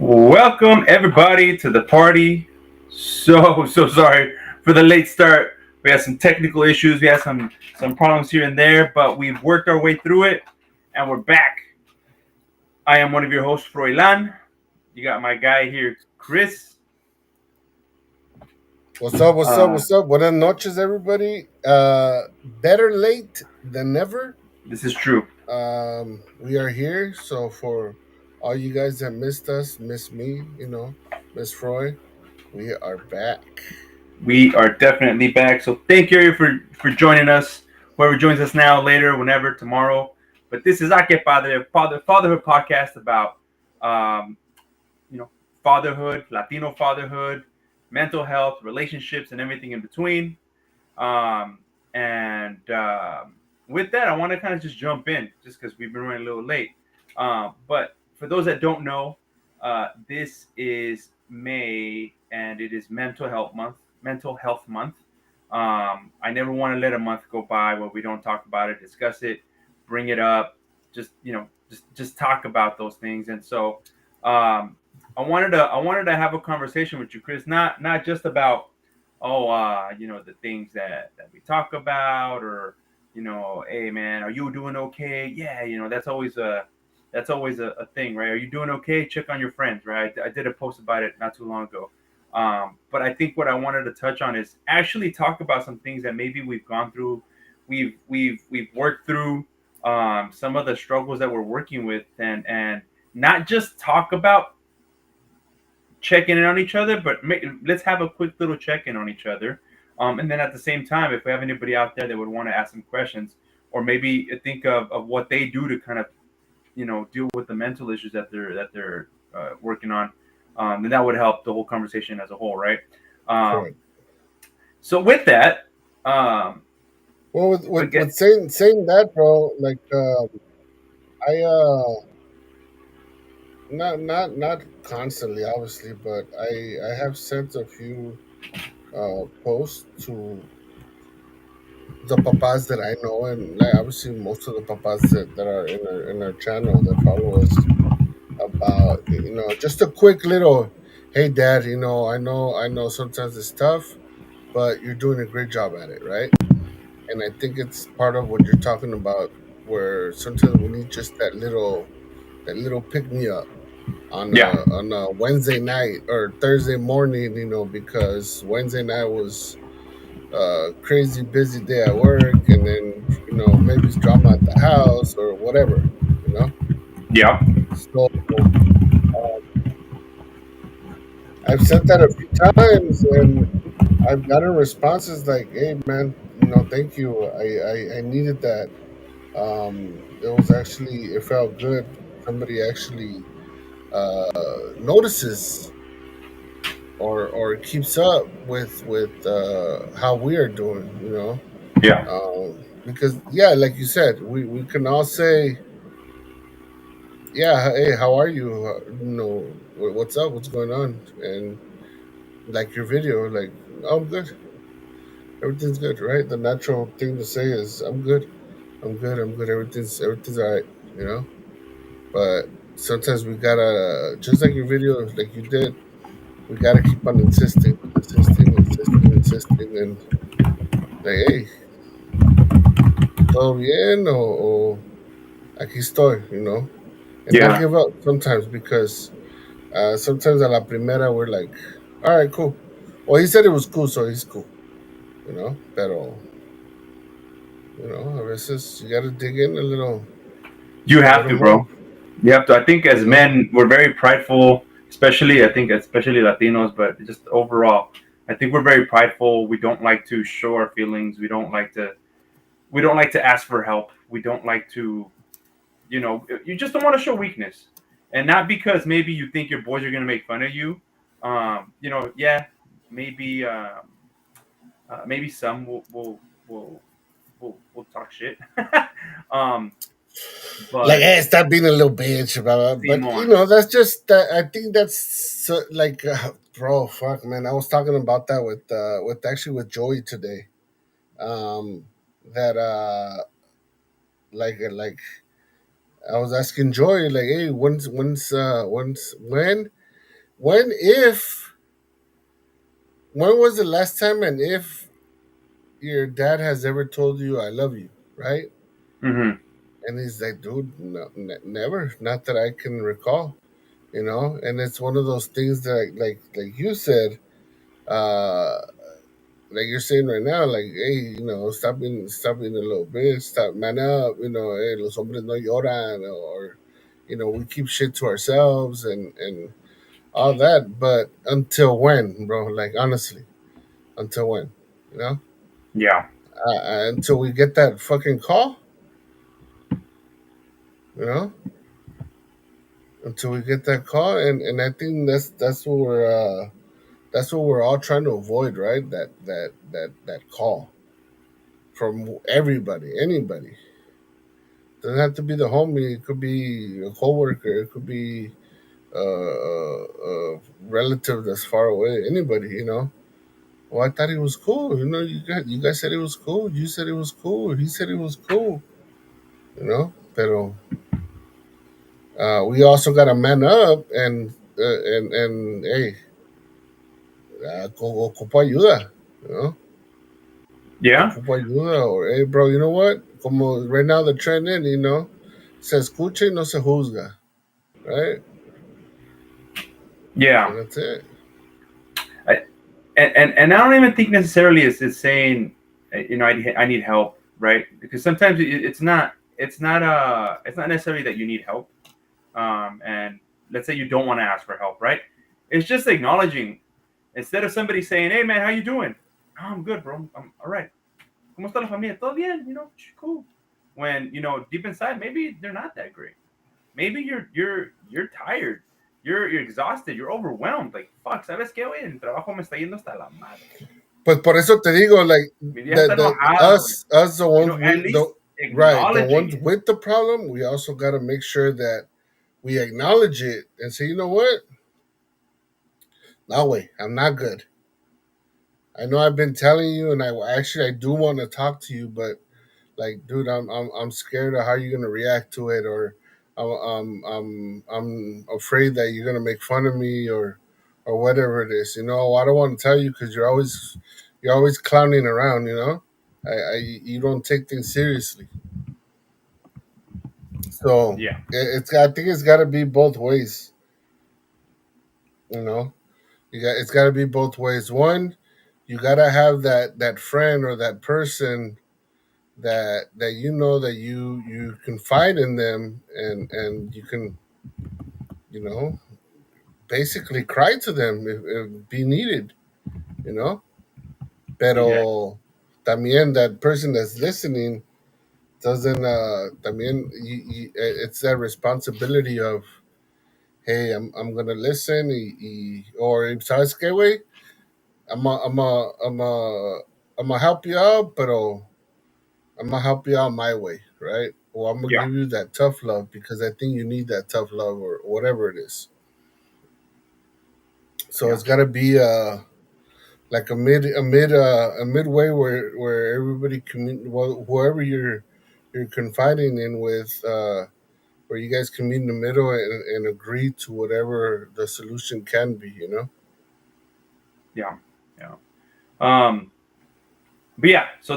Welcome everybody to the party. So sorry for the late start. We had some technical issues. We had some problems here and there, but we've worked our way through it, and we're back. I am one of your hosts, Froilan. You got my guy here, Chris. What's up? What's up? Uh, What's up? Buenas noches, everybody. Better late than never. this is true. We are here. So for all you guys that missed us, miss me, Miss Froy, we are back. We are definitely back. So thank you for joining us. Whoever joins us now, later, whenever, tomorrow. But this is Que Padre, fatherhood podcast about um, you know, fatherhood, Latino fatherhood, mental health, relationships, and everything in between. Um, and with that, I want to kind of just jump in, just because we've been running a little late. But for those that don't know, this is May, and it is Mental Health Month. Mental Health Month. I never want to let a month go by where we don't talk about it, discuss it, bring it up, just talk about those things. And so, um, I wanted to have a conversation with you, Chris. Not just about the things that we talk about, or hey man, are you doing okay? Yeah, that's always a thing, right? Are you doing okay? Check on your friends, right? I did a post about it not too long ago. But I think what I wanted to touch on is actually talk about some things that maybe we've gone through, we've worked through, some of the struggles that we're working with, and not just talk about checking in on each other, but let's have a quick little check in on each other. And then at the same time, if we have anybody out there that would want to ask some questions, or maybe think of what they do to kind of deal with the mental issues that they're working on, then that would help the whole conversation as a whole, right? Um, Correct. so with that, um, Well, with again, saying that, bro, like I not constantly, obviously, but I have sent a few posts to the papas that I know, and like obviously most of the papas that are in our channel that follow us about just a quick little, hey dad, I know sometimes it's tough, but you're doing a great job at it, right? And I think it's part of what you're talking about, where sometimes we need just that little pick me up on a yeah, on a Wednesday night or Thursday morning, because Wednesday night was crazy busy day at work, and then maybe it's drama at the house or whatever, you know. yeah, So I've sent that a few times, and I've gotten responses like, "Hey, man, thank you. I needed that. It felt good. Somebody actually notices or keeps up with how we are doing. yeah, Because yeah, like you said, we can all say, yeah, hey, how are you? What's up? What's going on? And like your video, like, oh, I'm good. Everything's good, right? The natural thing to say is, I'm good. I'm good. I'm good. Everything's all right. You know. But sometimes we gotta, just like your video, like you did, we gotta keep on insisting, and like, hey, todo bien, o aquí estoy, and not yeah. give up sometimes, because sometimes a la primera we're like, all right, cool. Well, he said it was cool, so he's cool, Pero a veces you gotta dig in You a have little to, more, bro. You have to. I think you as know. men, we're very prideful, especially Latinos, but just overall, I think we're very prideful. We don't like to show our feelings. We don't like to ask for help. We don't like to, you just don't want to show weakness, and not because maybe you think your boys are gonna make fun of you. Yeah, maybe, maybe some will talk shit. um, Like, but hey, stop being a little bitch, blah, blah. But Simon, that's just that. I think that's like, bro, fuck, man. I was talking about that with Joey today. That like I was asking Joey, like, hey, when when if when was the last time and if your dad has ever told you I love you, right? Mm-hmm. And he's like, dude, no, never, not that I can recall, you know. And it's one of those things that, like you said, uh, like you're saying right now, like, hey, you know, stop being a little bitch, stop, man up, you know, hey, los hombres no lloran, or, you know, we keep shit to ourselves and all that. But until when, bro? Like honestly, until when? You know, Yeah. until we get that fucking call, you know, until we get that call, and I think that's what we're all trying to avoid, right? That call from everybody, anybody. Doesn't have to be the homie. It could be a coworker. It could be a relative that's far away. Anybody, you know. Well, I thought he was cool. You know, you guys said he was cool. You said he was cool. He said he was cool. You know, pero we also got to man up and hey, ocupo ayuda. You know, Yeah. ocupo ayuda. Or hey, bro, you know what? Como right now the trend in, you know, se escucha y no se juzga, right? Yeah. And that's it. I, and I don't even think necessarily it's saying, I need help, right? Because sometimes it's not necessarily that you need help. And let's say you don't want to ask for help, right? It's just acknowledging, instead of somebody saying, "Hey man, how you doing?" "Oh, I'm good, bro. I'm all right." "Cómo está la familia?" "Todo bien." Cool. When deep inside, maybe they're not that great. Maybe you're tired. You're exhausted. You're overwhelmed. Like, fuck, ¿sabes qué, güey? El trabajo me está yendo hasta la madre. But por eso te digo, like Mi día está the enojado, güey. us the ones At we the least right the acknowledging ones it. with the problem, we also got to make sure that we acknowledge it and say, you know what? No way, I'm not good. I know I've been telling you, and I do want to talk to you, but like, dude, I'm scared of how you're gonna react to it, or I'm afraid that you're gonna make fun of me, or whatever it is. You know, I don't want to tell you because you're always clowning around. You know, you don't take things seriously. So Yeah, it's I think it's got to be both ways. You know, it's got to be both ways. One, you got to have that friend or that person that you know that you confide in them and you can, you know, basically cry to them if be needed, you know. exactly. Pero también that person that's listening doesn't también it's that responsibility of, hey, I'm gonna listen or sabes qué way, I'm a help you out, pero I'm gonna help you out my way, right? Or I'm gonna Yeah, give you that tough love because I think you need that tough love or whatever it is. So yeah, it's gotta be like a midway where everybody well, whoever you're confiding in with, where you guys can meet in the middle and agree to whatever the solution can be, you know. yeah, yeah. But yeah, so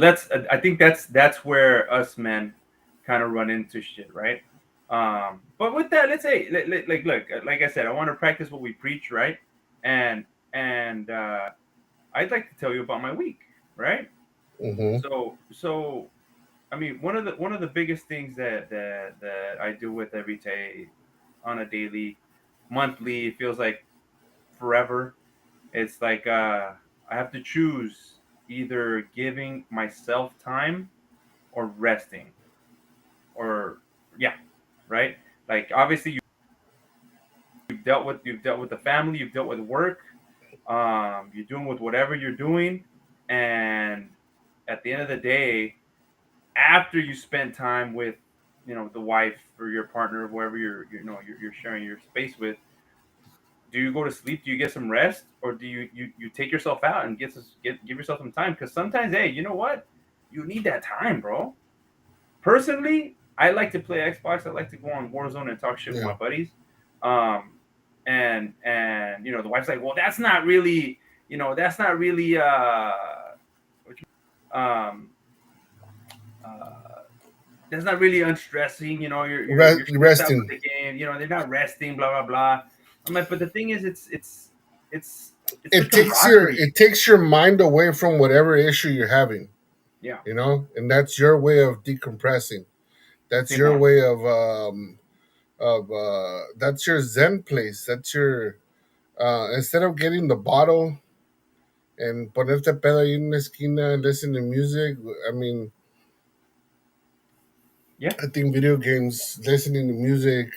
I think that's where us men kind of run into shit, right? But with that, let's say, like, look, like I said, I want to practice what we preach, right? And and I'd like to tell you about my week, right? Mm-hmm. So I mean, one of the biggest things that I do with every day, on a daily, monthly, it feels like forever. It's like, I have to choose either giving myself time or resting, or yeah, right. Like, obviously, you've dealt with the family, you've dealt with work, you're doing with whatever you're doing, and at the end of the day, after you spend time with the wife or your partner, whoever you're sharing your space with, do you go to sleep? Do you get some rest, or do you take yourself out and give yourself some time? Because sometimes, hey, you know what, you need that time, bro. Personally, I like to play Xbox. I like to go on Warzone and talk shit with Yeah. my buddies. um and the wife's like, well, that's not really, that's not really um uh that's not really unstressing. You're stressed out with Resting. the game. They're not resting. Blah blah blah. I'm like, but the thing is, it's it's the camaraderie. It takes your mind away from whatever issue you're having, Yeah, and that's your way of decompressing. That's your Simon. way of that's your zen place. That's your instead of getting the bottle and ponerte pedo ahí en una esquina and listen to music. I mean, Yeah, I think video games, listening to music.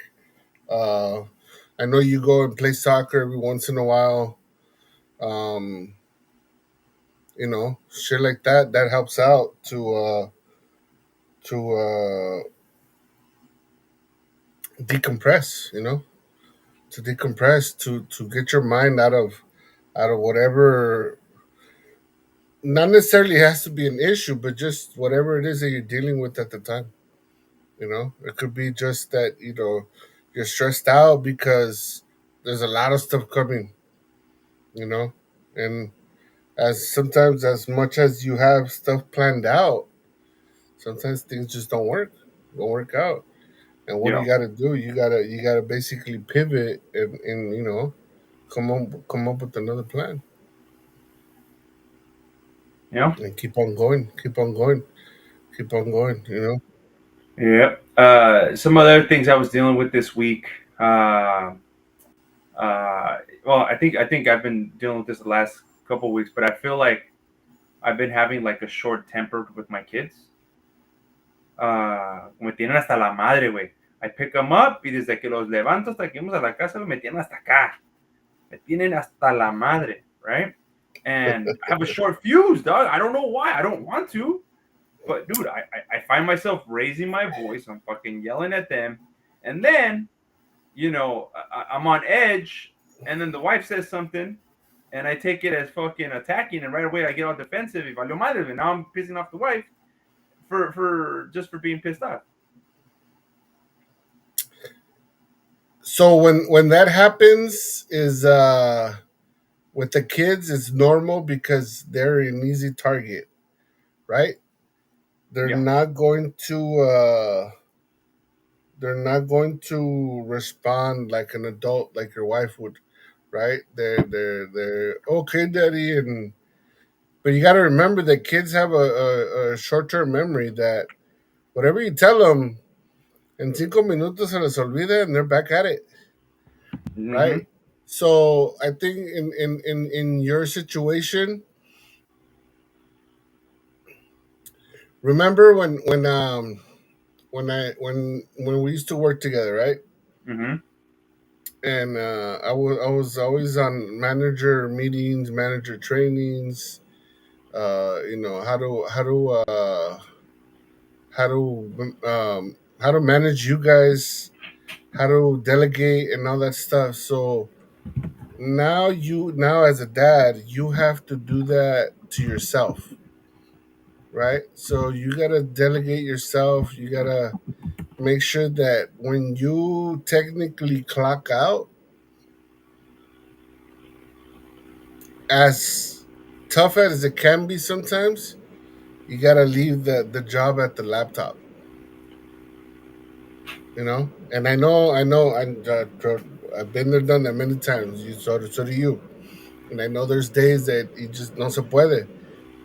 Uh, I know you go and play soccer every once in a while. Um, shit like that. That helps out to decompress. To decompress, to get your mind out of whatever. Not necessarily has to be an issue, but just whatever it is that you're dealing with at the time. It could be just that you're stressed out because there's a lot of stuff coming. You know, and as sometimes as much as you have stuff planned out, sometimes things just don't work out. And what do yeah, you got to do? You gotta basically pivot and come up with another plan yeah, and keep on going, keep on going, keep on going. yeah. Some other things I was dealing with this week. Well, I think I've been dealing with this the last couple of weeks, but I feel like I've been having like a short temper with my kids. Me tienen hasta la madre, güey. I pick them up y desde que los levanto hasta que vamos a la casa, me tienen hasta acá. Me tienen hasta la madre, right? And I have a short fuse, dog. I don't know why. I don't want to. But, dude, I find myself raising my voice. I'm fucking yelling at them. And then, I'm on edge. And then the wife says something. And I take it as fucking attacking. And right away, I get all defensive. Y valió madre. And now I'm pissing off the wife for just for being pissed off. So when that happens, is with the kids, it's normal because they're an easy target, right? They're Yeah. not going to uh, they're not going to respond like an adult, like your wife would, right? They're okay, daddy, and but you got to remember that kids have a short term memory that whatever you tell them en 5 minutos se les olvida and they're back at it, right? Mm-hmm. So I think in your situation, remember when we used to work together, right? Mm-hmm. And I was always on manager meetings, manager trainings. How to manage you guys, how to delegate, and all that stuff. So now as a dad, you have to do that to yourself, right? So you gotta delegate yourself. You gotta make sure that when you technically clock out, as tough as it can be sometimes, you gotta leave the job at the laptop. And I've been there, done that many times. So do you. And I know there's days that you just no se puede.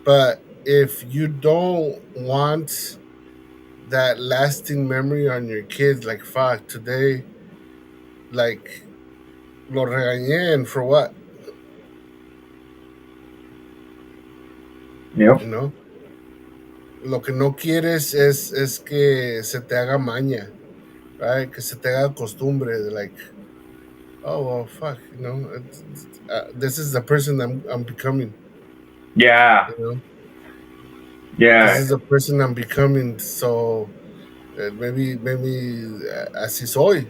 But if you don't want that lasting memory on your kids, like fuck today, like lo regañé and for what, Yep. you know. Lo que no quieres es que se te haga maña, right? Que se te haga costumbre, de like, oh well, fuck, this is the person I'm becoming, Yeah. you know. This Yeah. is the person I'm becoming, so maybe así soy,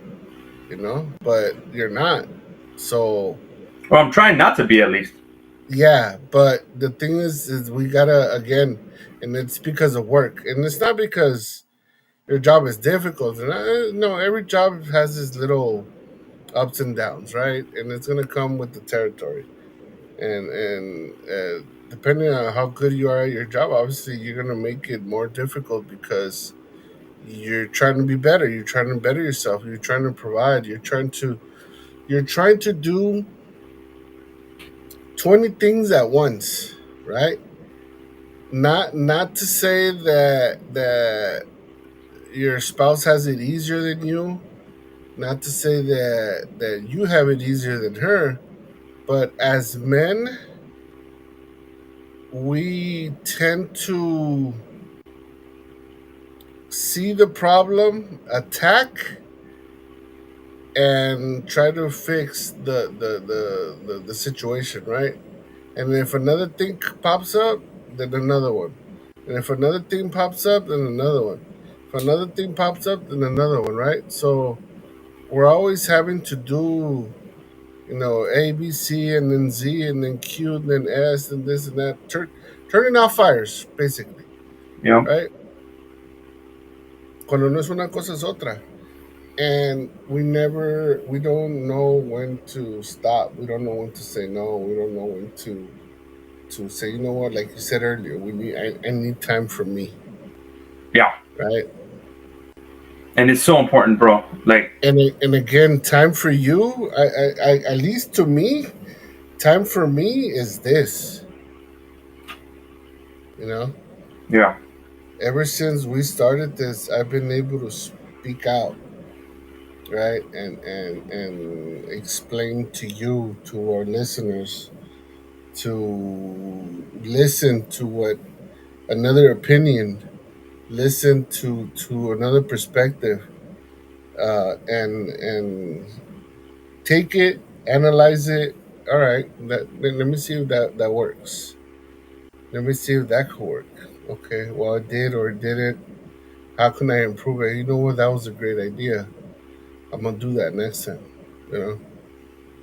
but you're not. So Well, I'm trying not to be at least. yeah, but the thing is we gotta again, and it's because of work, and it's not because your job is difficult. And no, every job has this little ups and downs, right? And it's gonna come with the territory. And depending on how good you are at your job, obviously you're gonna make it more difficult because you're trying to be better. You're trying to better yourself. You're trying to provide. You're trying to do 20 things at once, right? Not to say that your spouse has it easier than you, not to say that you have it easier than her, but as men, we tend to see the problem, attack, and try to fix the situation, right? And if another thing pops up, then another one. And if another thing pops up, then another one. If another thing pops up, then another one, right? So we're always having to do, A, B, C, and then Z, and then Q, and then S, and this and that. Turning off fires, basically, You know? right? Cuando no es una cosa es otra. And we don't know when to stop. We don't know when to say no. We don't know when to say, you know what, like you said earlier, I need time for me, Yeah. right? And it's so important, bro. Like, And again, time for you, I at least to me, time for me is this, you know. yeah. Ever since we started this, I've been able to speak out, right, and explain to you, to our listeners, to listen to what another opinion, listen to another perspective, and take it, analyze it. All right, let me see if that works. Let me see if that could work. Okay, well, it did or it didn't. How can I improve it? You know what? That was a great idea. I'm gonna do that next time. You know,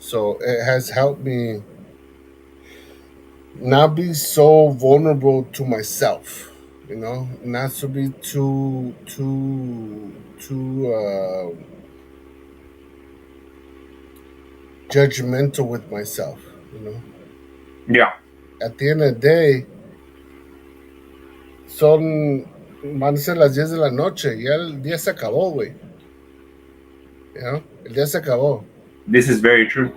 so it has helped me not be so vulnerable to myself. Not to be too judgmental with myself. Yeah. At the end of the day, van a ser las 10 de la noche. Ya el día se acabó, güey. El día se acabó. This is very true.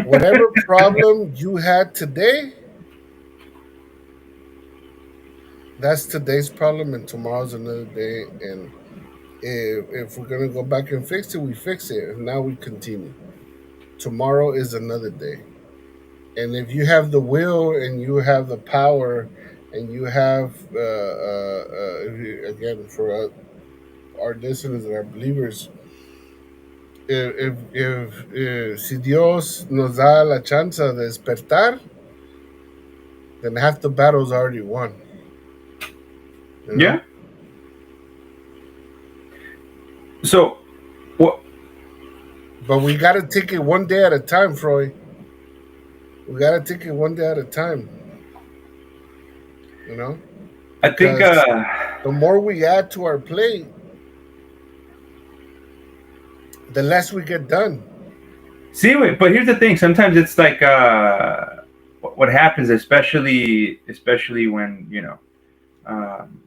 Whatever problem you had today, that's today's problem, and tomorrow's another day. And if we're gonna go back and fix it, we fix it. And now we continue. Tomorrow is another day. And if you have the will and you have the power and you have, again, for our listeners and our believers, si Dios nos da la chance de despertar, then half the battle's already won. You Yeah. know, So, what but we gotta take it one day at a time, Freud. We gotta take it one day at a time. You know, I think, because the more we add to our plate, the less we get done. see, wait, but here's the thing. Sometimes it's like, what happens, especially when, um,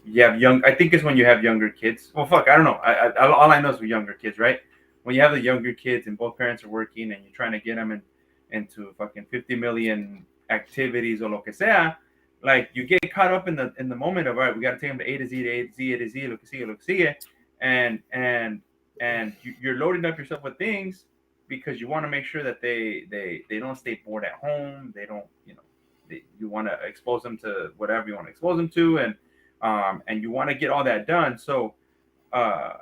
you have young. I think it's when you have younger kids. Well, fuck, I don't know. All I know is with younger kids, right? When you have the younger kids and both parents are working and you're trying to get them into fucking 50 million activities or lo que sea, like you get caught up in the moment of, all right, we got to take them to A to Z, to A to Z, A to Z, lo que sigue, and you're loading up yourself with things because you want to make sure that they don't stay bored at home. They don't, you want to expose them to whatever you want to expose them to, and you want to get all that done. So, uh,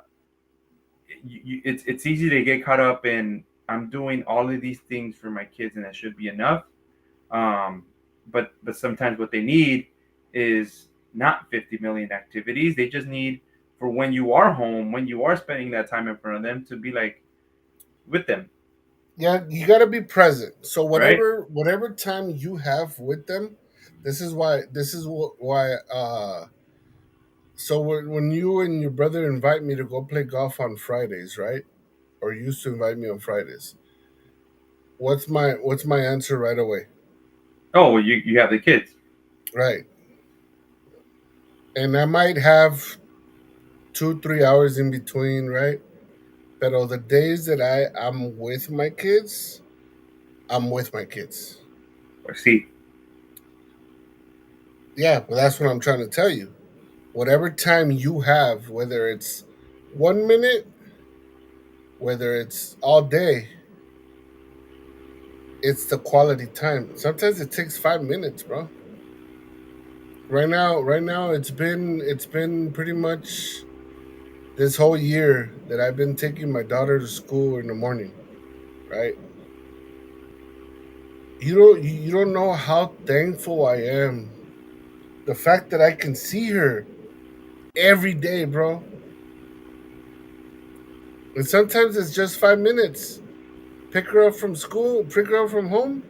it's easy to get caught up in, I'm doing all of these things for my kids and that should be enough. Um, but sometimes what they need is not 50 million activities. They just need, for when you are home, when you are spending that time in front of them, to be like with them, Yeah, you gotta be present. So right? whatever time you have with them, this is why. So when you and your brother invite me to go play golf on Fridays, right? or used to invite me on Fridays. What's my answer right away? Oh, well, you have the kids. Right. And I might have 2 3 hours in between, right? But the days that I'm with my kids, I'm with my kids. Or see, Yeah, well, that's what I'm trying to tell you. Whatever time you have, whether it's 1 minute, whether it's all day, it's the quality time. Sometimes it takes 5 minutes, bro. Right now, it's been pretty much this whole year that I've been taking my daughter to school in the morning. Right? You don't know how thankful I am. The fact that I can see her every day, bro. And sometimes it's just 5 minutes. Pick her up from school, pick her up from home,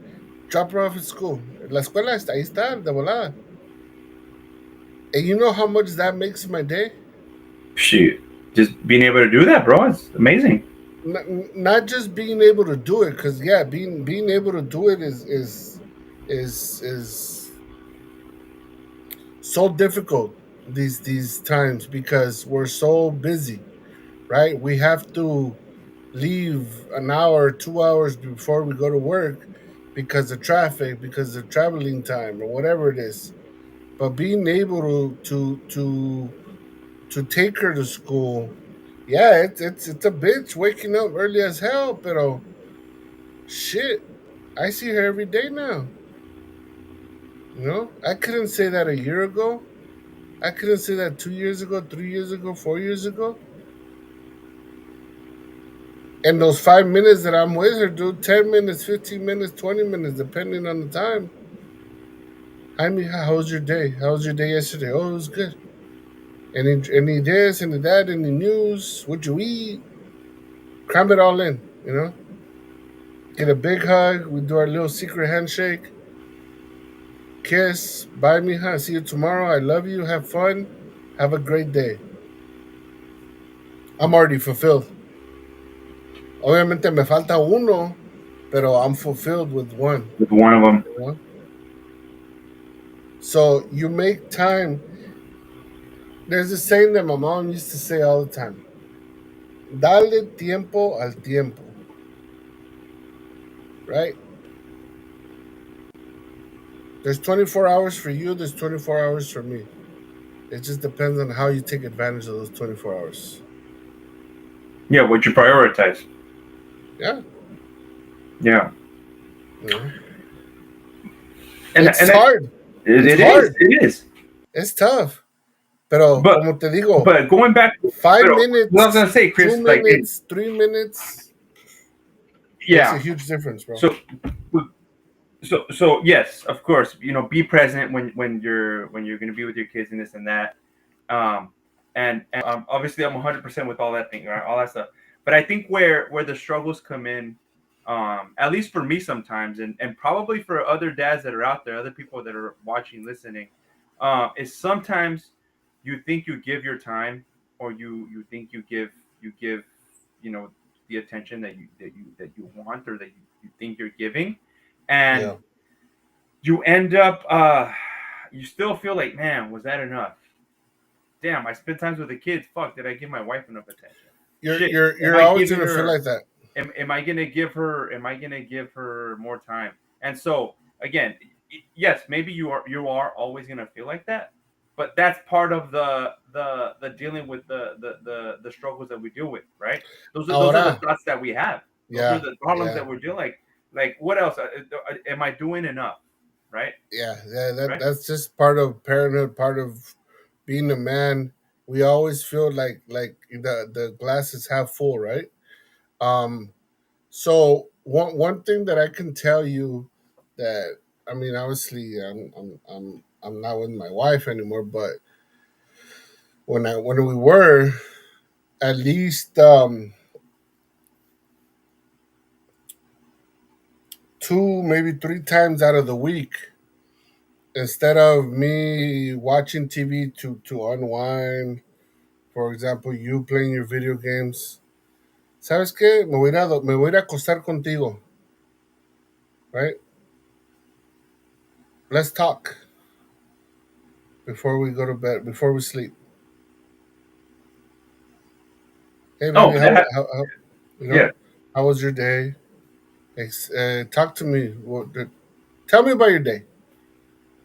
drop her off at school. La escuela está ahí está, de volada. And you know how much that makes my day? shoot, just being able to do that, bro, it's amazing. Not just being able to do it, because yeah, being able to do it is so difficult these times because we're so busy, right? We have to leave an hour, 2 hours before we go to work because of traffic, because of traveling time, or whatever it is. But being able to take her to school, yeah, it's a bitch waking up early as hell, pero shit, I see her every day now. I couldn't say that a year ago. I couldn't say that 2 years ago, 3 years ago, 4 years ago. And those 5 minutes that I'm with her, dude, 10 minutes, 15 minutes, 20 minutes, depending on the time. Hi, Mija, how was your day? How was your day yesterday? Oh, it was good. Any this, any that, any news? What'd you eat? Cram it all in, Get a big hug. We do our little secret handshake. Kiss. Bye, Mija. See you tomorrow. I love you. Have fun. Have a great day. I'm already fulfilled. Obviamente me falta uno, pero I'm fulfilled with one. With one of them, You know? So you make time. There's a saying that my mom used to say all the time. Dale tiempo al tiempo, right? There's 24 hours for you, there's 24 hours for me. It just depends on how you take advantage of those 24 hours. yeah. What you prioritize, Yeah, yeah, you know. and It's and hard. It's it is, hard. it is. It's tough. Pero But como te digo, but going back, five but what I was minutes, gonna say, two Chris, like, minutes, 3 minutes makes a yeah. huge difference, bro. So so yes, of course, be present when you're going to be with your kids and this and that. um and obviously I'm 100% with all that thing, right, all that stuff. But I think where the struggles come in, at least for me sometimes, and probably for other dads that are out there, other people that are watching, listening, is sometimes you think you give your time, or you think you give you know the attention that you want, or that you think you're giving, and Yeah. you end up, you still feel like, man, was that enough? Damn, I spent times with the kids. Fuck, did I give my wife enough attention? You're Shit, you're am you're I always giving gonna feel her? like that. Am I gonna give her? Am I gonna give her more time? And so again, yes, maybe you are always gonna feel like that, but that's part of the dealing with the struggles that we deal with, right? Those are the Ahora, thoughts that we have. Those are yeah, the problems yeah, that we're dealing. Like what else? Am I doing enough? Right? yeah. That Right? that's just part of parenthood, part of being a man. We always feel like the glass is half full, right? Um, so one thing that I can tell you that I mean, obviously, I'm not with my wife anymore, but when we were, at least 2 maybe 3 times out of the week, instead of me watching TV to unwind, for example, you playing your video games, ¿Sabes qué? Me voy a ir a acostar contigo, right? Let's talk before we go to bed, before we sleep. Hey, Oh, baby, how you yeah, know, how was your day? Talk to me. Tell me about your day.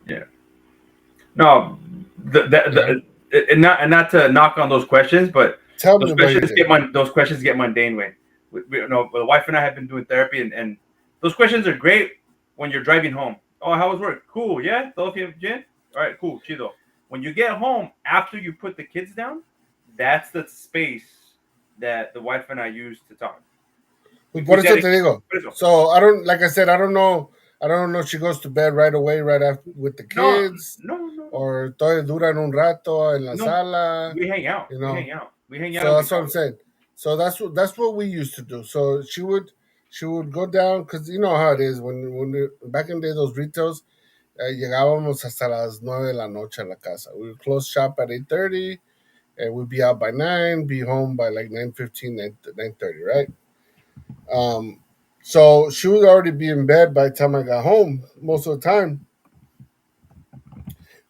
yeah. No, You know, and not to knock on those questions, but tell me about your day. those questions get mundane way. You know, the wife and I have been doing therapy, and those questions are great when you're driving home. Oh, how was work? Cool, yeah. Todo bien? All right, cool, chido. When you get home after you put the kids down, that's the space that the wife and I use to talk. We Por eso te dedicate. digo. Por eso. So I don't, like I said, I don't know. I don't know if she goes to bed right away, right after with the No, kids, no, no, no, or todavía duran un rato en la no. sala. We hang out. You We know. hang out. We hang out So and we that's what I'm talk. saying. So that's what we used to do. So she would go down because you know how it is back in the day those retails llegábamos hasta las 9 de la noche a la casa. We would close shop at 8:30 and we'd be out by 9, be home by like 9:15, 9:30, right? Um, so she would already be in bed by the time I got home most of the time.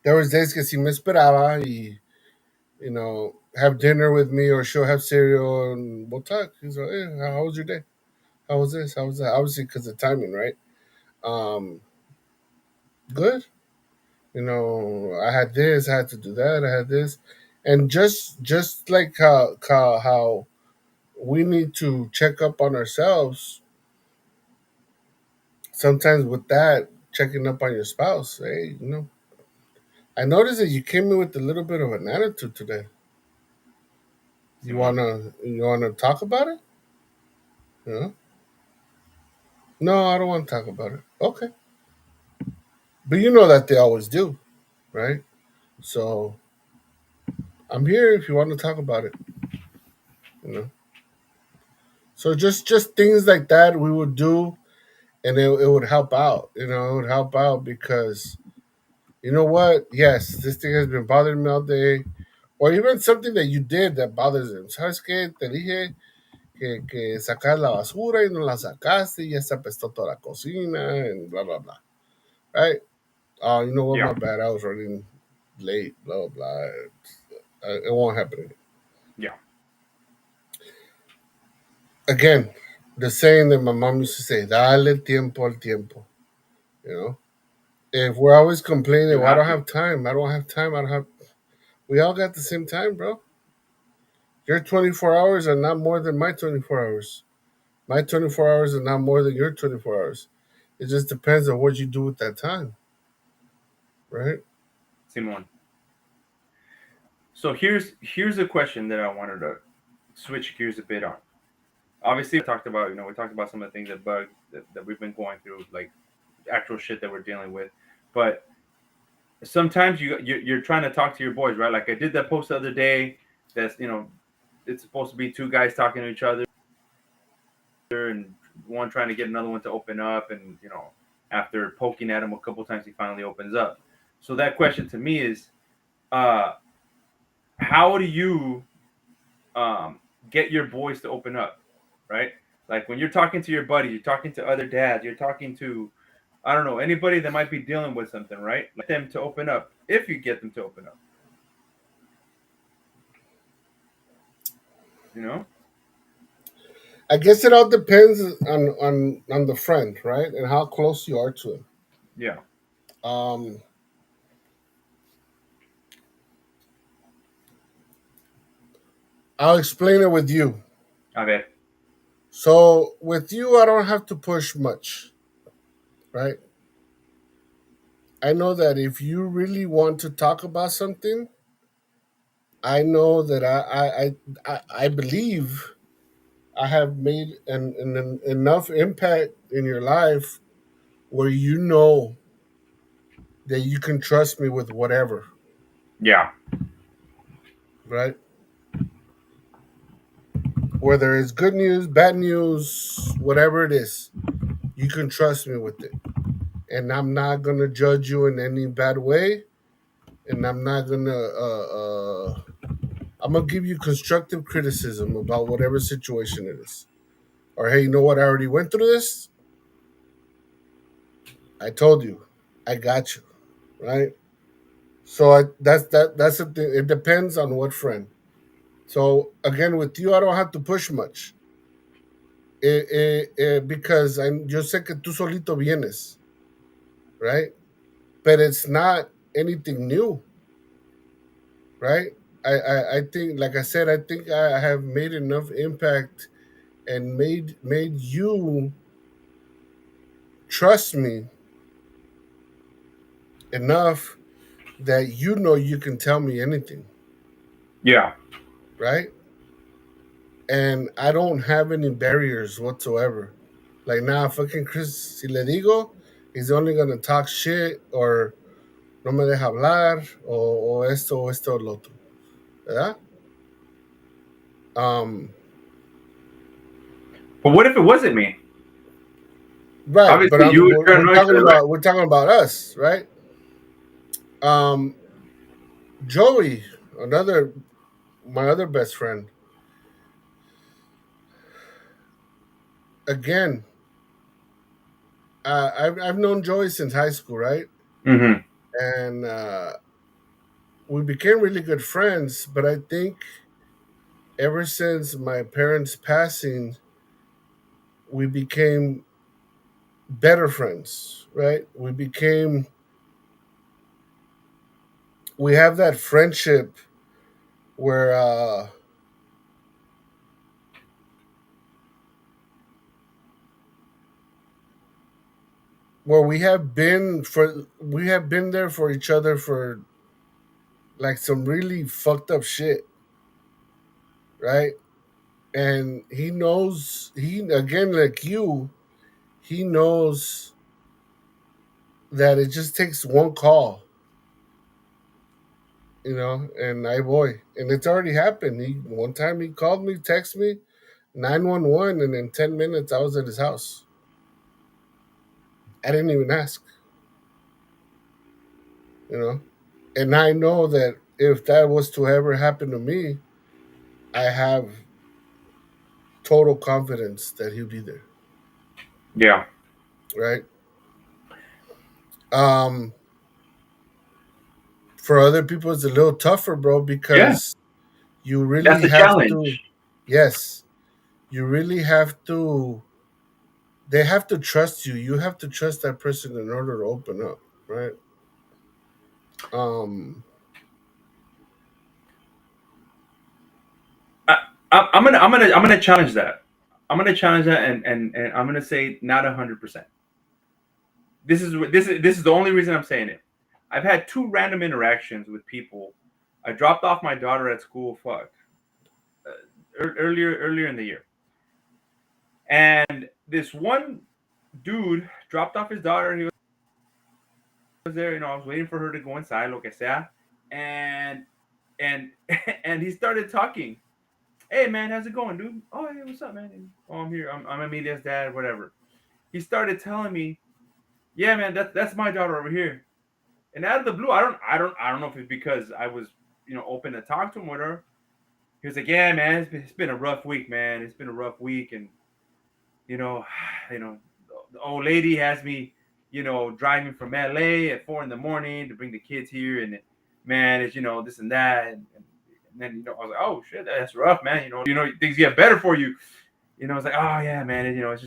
There was days que si me esperaba y, you know, have dinner with me or she'll have cereal and we'll talk. She's like, hey, how was your day? How was this? How was that? Obviously, because of timing, right? Um, good. You know, I had this, I had to do that, I had this, and just like how we need to check up on ourselves. Sometimes with that, checking up on your spouse. Hey, you know, I noticed that you came in with a little bit of an attitude today. Simon. You wanna talk about it? You know? No, I don't want to talk about it. Okay, but you know that they always do, right? So I'm here if you want to talk about it. You know. So just things like that we would do, and it would help out. You know, it would help out because you know what? Yes, this thing has been bothering me all day, or even something that you did that bothers them. ¿Sabes qué? Te dije que sacas la basura y no la sacaste y ya se apestó toda la cocina and blah blah blah. Right? Oh, you know what? Yeah, My bad. I was running late. Blah blah. It won't happen again. yeah, Again, the saying that my mom used to say, "Dale tiempo al tiempo." You know, if we're always complaining, you well, I have don't to. have time. I don't have time. I don't have. We all got the same time, bro. Your 24 hours are not more than my 24 hours. My 24 hours are not more than your 24 hours. It just depends on what you do with that time, right? Simon. So here's a question that I wanted to switch gears a bit on. Obviously, we talked about some of the things that we've been going through, like actual shit that we're dealing with. But sometimes you're trying to talk to your boys, right? Like I did that post the other day. That's it's supposed to be two guys talking to each other and one trying to get another one to open up, and after poking at him a couple times, he finally opens up. So that question to me is, uh, how do you get your boys to open up, right? Like when you're talking to your buddies, you're talking to other dads, you're talking to, I don't know, anybody that might be dealing with something, right? Like them to open up if you get them to open up, you know? I guess it all depends on the friend, right, and how close you are to him. Yeah. Um, I'll explain it with you. A ver. So with you, I don't have to push much, right? I know that if you really want to talk about something, I know that I believe I have made an enough impact in your life where you know that you can trust me with whatever, Yeah. right? Whether it's good news, bad news, whatever it is, you can trust me with it. And I'm not gonna judge you in any bad way, and I'm not gonna I'm gonna give you constructive criticism about whatever situation it is. Or hey, you know what? I already went through this. I told you, I got you, right? So that's the thing. It depends on what friend. So again, with you, I don't have to push much. Because yo sé que tú solito vienes, right? But it's not anything new, right? I think, like I said, I think I have made enough impact and made you trust me enough that you know you can tell me anything, Yeah. right? And I don't have any barriers whatsoever. Like now, fucking Chris, si le digo, he's only gonna talk shit or no me deja hablar o esto o lo otro, ¿verdad? Um, But what if it wasn't me? right, but Obviously, you would try to know each other, right? we're talking about us, right? Um, Joey, another my other best friend, again, I've known Joey since high school, right? Mm-hmm. And we became really good friends. But I think ever since my parents' passing, we became better friends, right? We have that friendship where we have been there for each other for like some really fucked up shit, right? And he again, like you, he knows that it just takes one call, and I boy, and it's already happened. He one time he called me, texted me, 911, and in 10 minutes I was at his house. I didn't even ask, you know. And I know that if that was to ever happen to me, I have total confidence that he'll be there, Yeah. right? Um, for other people, it's a little tougher, bro, Yeah. because you That's really the have to. challenge. Yes, you really have to. They have to trust you. You have to trust that person in order to open up, right? Um, I, I'm gonna challenge that. I'm gonna challenge that, and I'm gonna say not 100%. This is the only reason I'm saying it. I've had two random interactions with people. I dropped off my daughter at school. Fuck, earlier in the year, and this one dude dropped off his daughter. He was there, I was waiting for her to go inside, lo que sea, and and and he started talking. Hey man, how's it going, dude? Oh hey, what's up, man? Oh, I'm here. I'm Amelia's dad, whatever. He started telling me, yeah, man, that's my daughter over here. And out of the blue, I don't know if it's because I was open to talk to him, whatever. He was like, yeah, man, it's been a rough week, man. It's been a rough week, and you know, you know, the old lady has me, driving from LA at 4 in the morning to bring the kids here, and man, it's this and that, and then I was like, oh shit, that's rough, man. Things get better for you. It's like, oh yeah, man, and,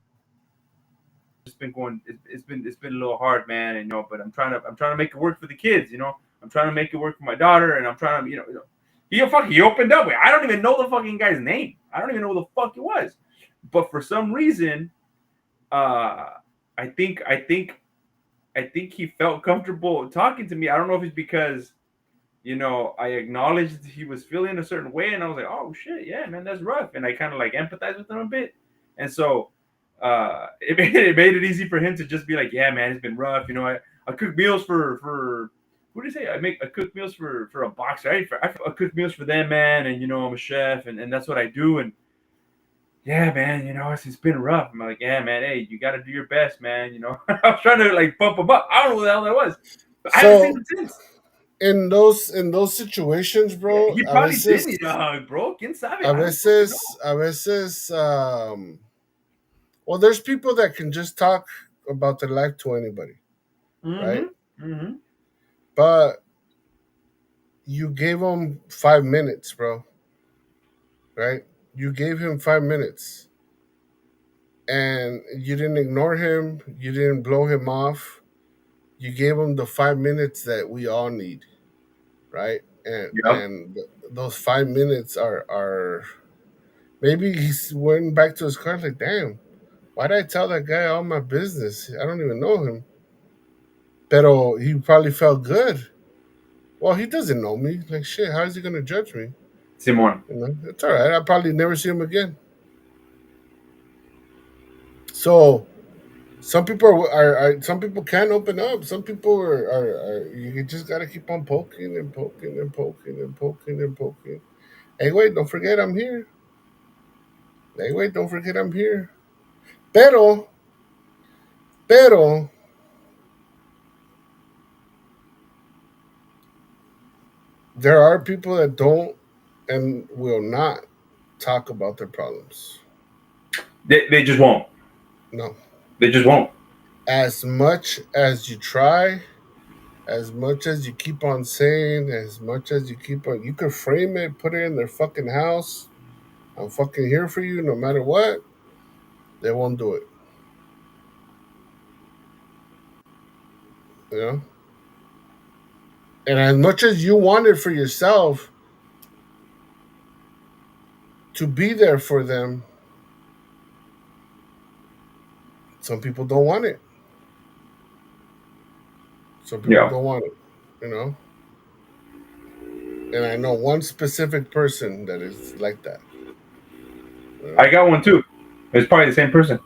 it's been going, it's been a little hard, man, and but I'm trying to make it work for the kids. I'm trying to make it work for my daughter, and I'm trying to, he opened up. I don't even know the fucking guy's name. I don't even know who the fuck it was, but for some reason, uh, I think he felt comfortable talking to me. I don't know if it's because I acknowledged he was feeling a certain way, and I was like, oh shit, yeah, man, that's rough, and I kind of like empathized with him a bit, and so it made it easy for him to just be like, yeah, man, it's been rough. I cook meals for what do you say? I cook meals for a boxer. I cook meals for them, man, and I'm a chef, and that's what I do, and yeah, man, it's been rough. I'm like, yeah, man, hey, you got to do your best, man. I was trying to like pump him up. I don't know what the hell that was, but I haven't seen so him since. in those situations, Yeah, bro, he probably did need a hug, bro. ¿Quién sabe? I don't fucking know. a veces, well, there's people that can just talk about their life to anybody, right? Mm-hmm. Mm-hmm. But you gave him 5 minutes, bro, right? You gave him 5 minutes, and you didn't ignore him. You didn't blow him off. You gave him the 5 minutes that we all need, right? And Yep. those 5 minutes are maybe he's went back to his car like, damn, why did I tell that guy all my business? I don't even know him. Pero he probably felt good. Well, he doesn't know me. Like shit, how is he gonna judge me? Simon. You know, it's all right. I'll probably never see him again. So some people are some people can open up. Some people are you just gotta keep on poking and poking and poking and poking and poking. Hey, wait, don't forget I'm here. Hey, wait, don't forget I'm here. Pero, pero, there are people that don't and will not talk about their problems. They just won't. No. They just won't. As much as you try, as much as you keep on saying, as much as you keep on, you can frame it, put it in their fucking house. I'm fucking here for you no matter what. They won't do it. You know? And as much as you want it for yourself to be there for them, some people don't want it. Some people Yeah. don't want it. You know? And I know one specific person that is like that. You I know? got one too. It's probably the same person.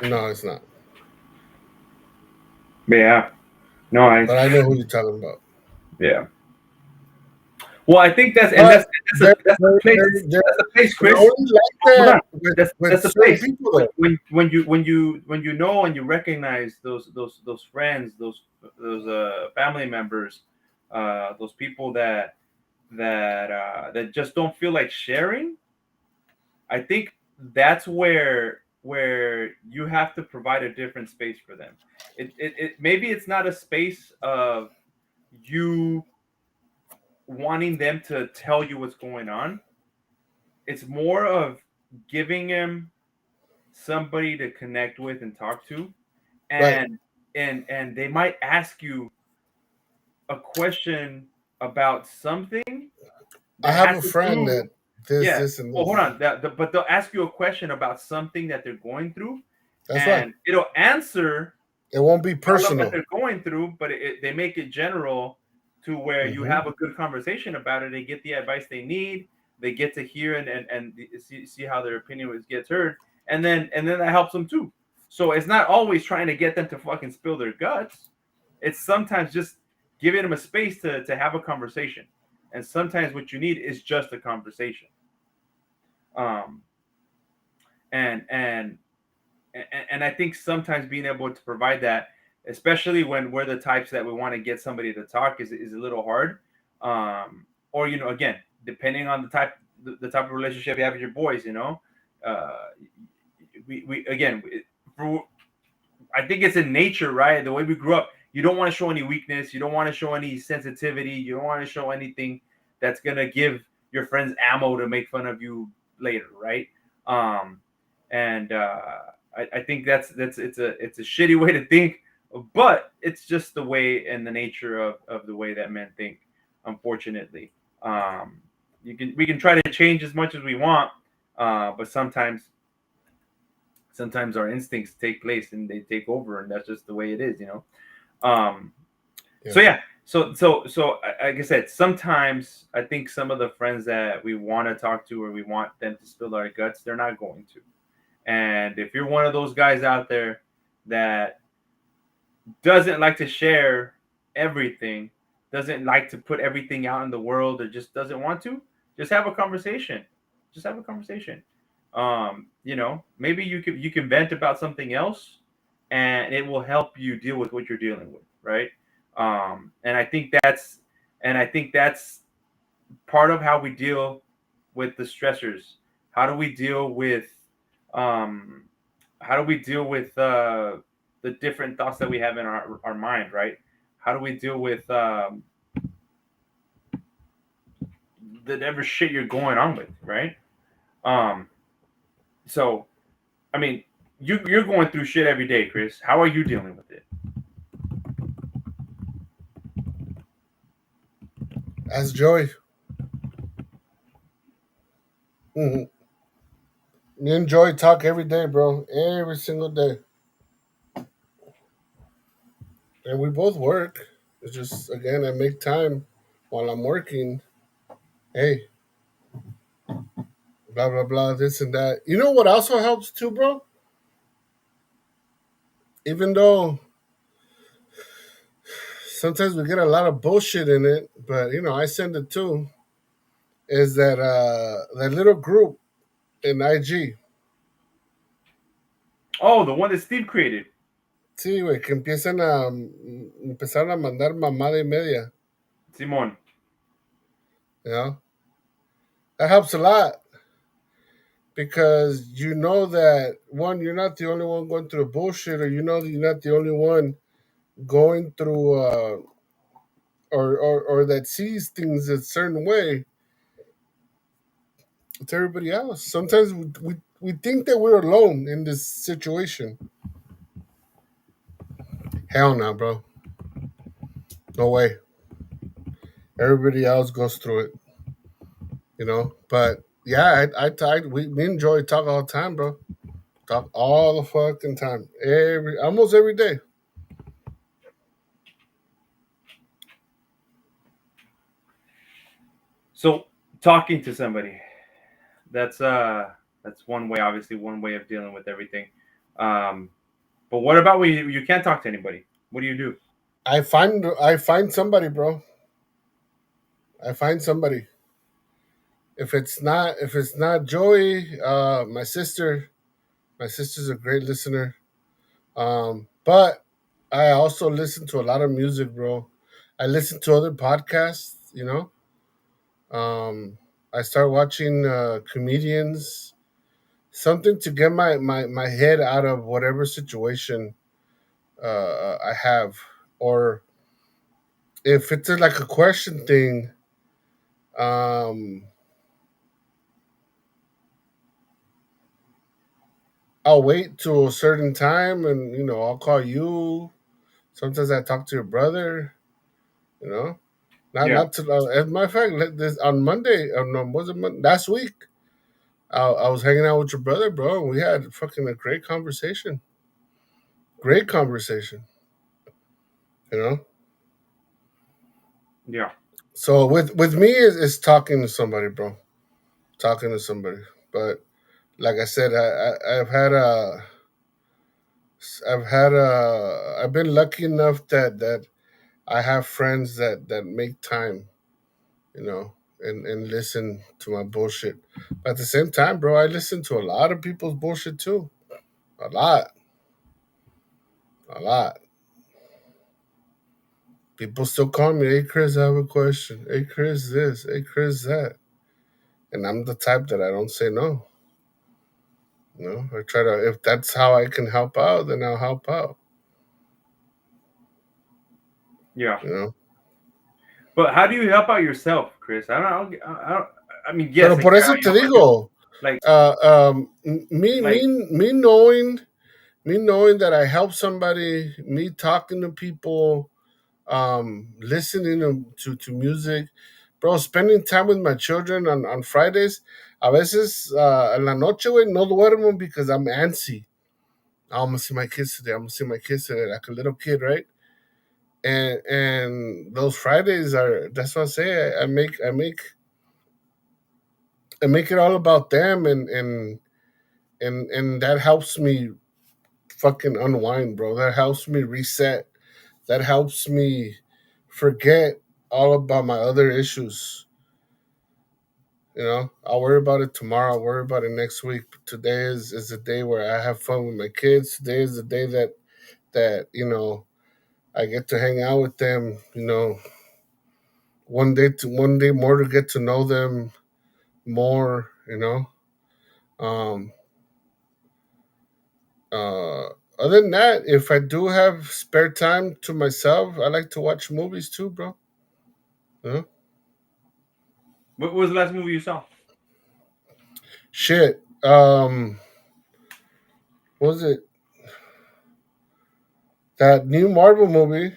No, it's not. But yeah. No, I. But I know who you're talking about. Yeah. Well, I think that's and But that's they're, that's the they're, place. they're, they're, That's the place, they're Chris. only like Hold on. that with That's the certain place. people, When though. you recognize those friends, those family members, those people that just don't feel like sharing. I think that's where you have to provide a different space for them. It maybe it's not a space of you wanting them to tell you what's going on. It's more of giving them somebody to connect with and talk to, Right. and and they might ask you a question about something I that have has a to friend do. that Yeah. this, and Well, hold this. on. But they'll ask you a question about something that they're going through, That's right. and it'll answer It won't be problem that personal. they're going through, but they make it general to where you Hmm. have a good conversation about it. They get the advice they need. They get to hear and see how their opinion gets heard, and then that helps them too. So it's not always trying to get them to fucking spill their guts. It's sometimes just giving them a space to have a conversation. And sometimes what you need is just a conversation. Um, and and and I think sometimes being able to provide that, especially when we're the types that we want to get somebody to talk, is a little hard. Or again, depending on the type of relationship you have with your boys, uh, we again, for, I think it's in nature, right? The way we grew up, you don't want to show any weakness, you don't want to show any sensitivity, you don't want to show anything that's gonna give your friends ammo to make fun of you later, right? Um, and I think that's it's a shitty way to think, but it's just the way and the nature of the way that men think. Unfortunately, um, we can try to change as much as we want, but sometimes our instincts take place and they take over, and that's just the way it is. um so Yeah. yeah, so like I said, sometimes I think some of the friends that we want to talk to or we want them to spill our guts, they're not going to. And if you're one of those guys out there that doesn't like to share everything, doesn't like to put everything out in the world, or just doesn't want to, just have a conversation. Just have a conversation. Maybe you can vent about something else, and it will help you deal with what you're dealing with, right? And I think And I think that's part of how we deal with the stressors. How do we deal with um, the different thoughts that we have in our mind, right? How do we deal with the ever shit you're going on with, right? Um, so I mean, you're going through shit every day, Chris. How are you dealing with it? As Joey. Mhm. Me and Joey talk every day, bro. Every single day. And we both work. It's just, again, I make time while I'm working. Hey, blah, blah, blah, this and that. You know what also helps too, bro? Even though sometimes we get a lot of bullshit in it, but, I send it too, is that little group in IG. Oh, the one that Steve created, Sí, güey, que empezaron a mandar mamada y media, Simon. you know? That helps a lot because you know that, one, you're not the only one going through the bullshit, or you know that you're not the only one going through, or that sees things a certain way. It's everybody else. Sometimes we think that we're alone in this situation. Hell no, bro. No way. Everybody else goes through it. But yeah, me and Joey talk all the time, bro. Talk all the fucking time. Almost every day. So talking to somebody, that's uh that's one way, obviously one way of dealing with everything. Um, but what about when you can't talk to anybody? What do you do? I find somebody, bro. I find somebody. If it's not Joey, my sister's a great listener. But I also listen to a lot of music, bro. I listen to other podcasts. I start watching comedians, something to get my head out of whatever situation I have. Or if it's like a question thing, um, I'll wait till a certain time and, I'll call you. Sometimes I talk to your brother, you know. Yeah, Not to, as a matter of fact, this on Monday, no, was it last week? I was hanging out with your brother, bro, and we had fucking a great conversation. Great conversation, you know. yeah, So with me is talking to somebody, bro. Talking to somebody. But like I said, I've been lucky enough that I have friends that make time, and listen to my bullshit. But at the same time, bro, I listen to a lot of people's bullshit too. A lot, a lot. People still call me, hey Chris, I have a question. Hey Chris, this. Hey Chris, that. And I'm the type that I don't say no. I try to, if that's how I can help out, then I'll help out. yeah. You know. But how do you help out yourself, Chris? I mean, yes, Pero I por get how eso you te help other people. digo, Like, me like, me me knowing that I help somebody, me talking to people, listening to music, bro, spending time with my children on Fridays. A veces en la noche, güey, no duermo because I'm antsy. I'm gonna see my kids today. I'm gonna see my kids today, like a little kid, right? And those Fridays are, that's what I say. I make it all about them, and that helps me fucking unwind, bro. That helps me reset. That helps me forget all about my other issues. I'll worry about it tomorrow. I'll worry about it next week. Today is the day where I have fun with my kids. Today is the day that I get to hang out with them. one day more to get to know them more. Um, uh, Other than that, if I do have spare time to myself, I like to watch movies too, bro. You know? What was the last movie you saw? Shit. What was it? That new Marvel movie,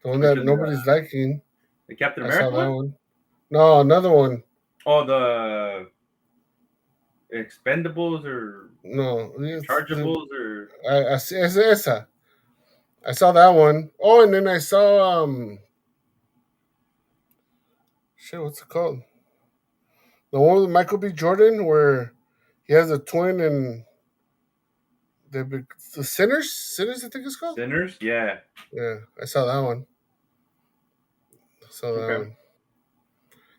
the one Which that is nobody's liking. the Captain I saw America that one? one. No, another one. Oh, the Expendables or No, Rechargeables or I see esa. I saw that one. Oh, and then I saw shit. What's it called? The one with Michael B. Jordan, where he has a twin and the Sinners. I think it's called. Sinners? Yeah. Yeah, I saw that one. I saw that Okay. one.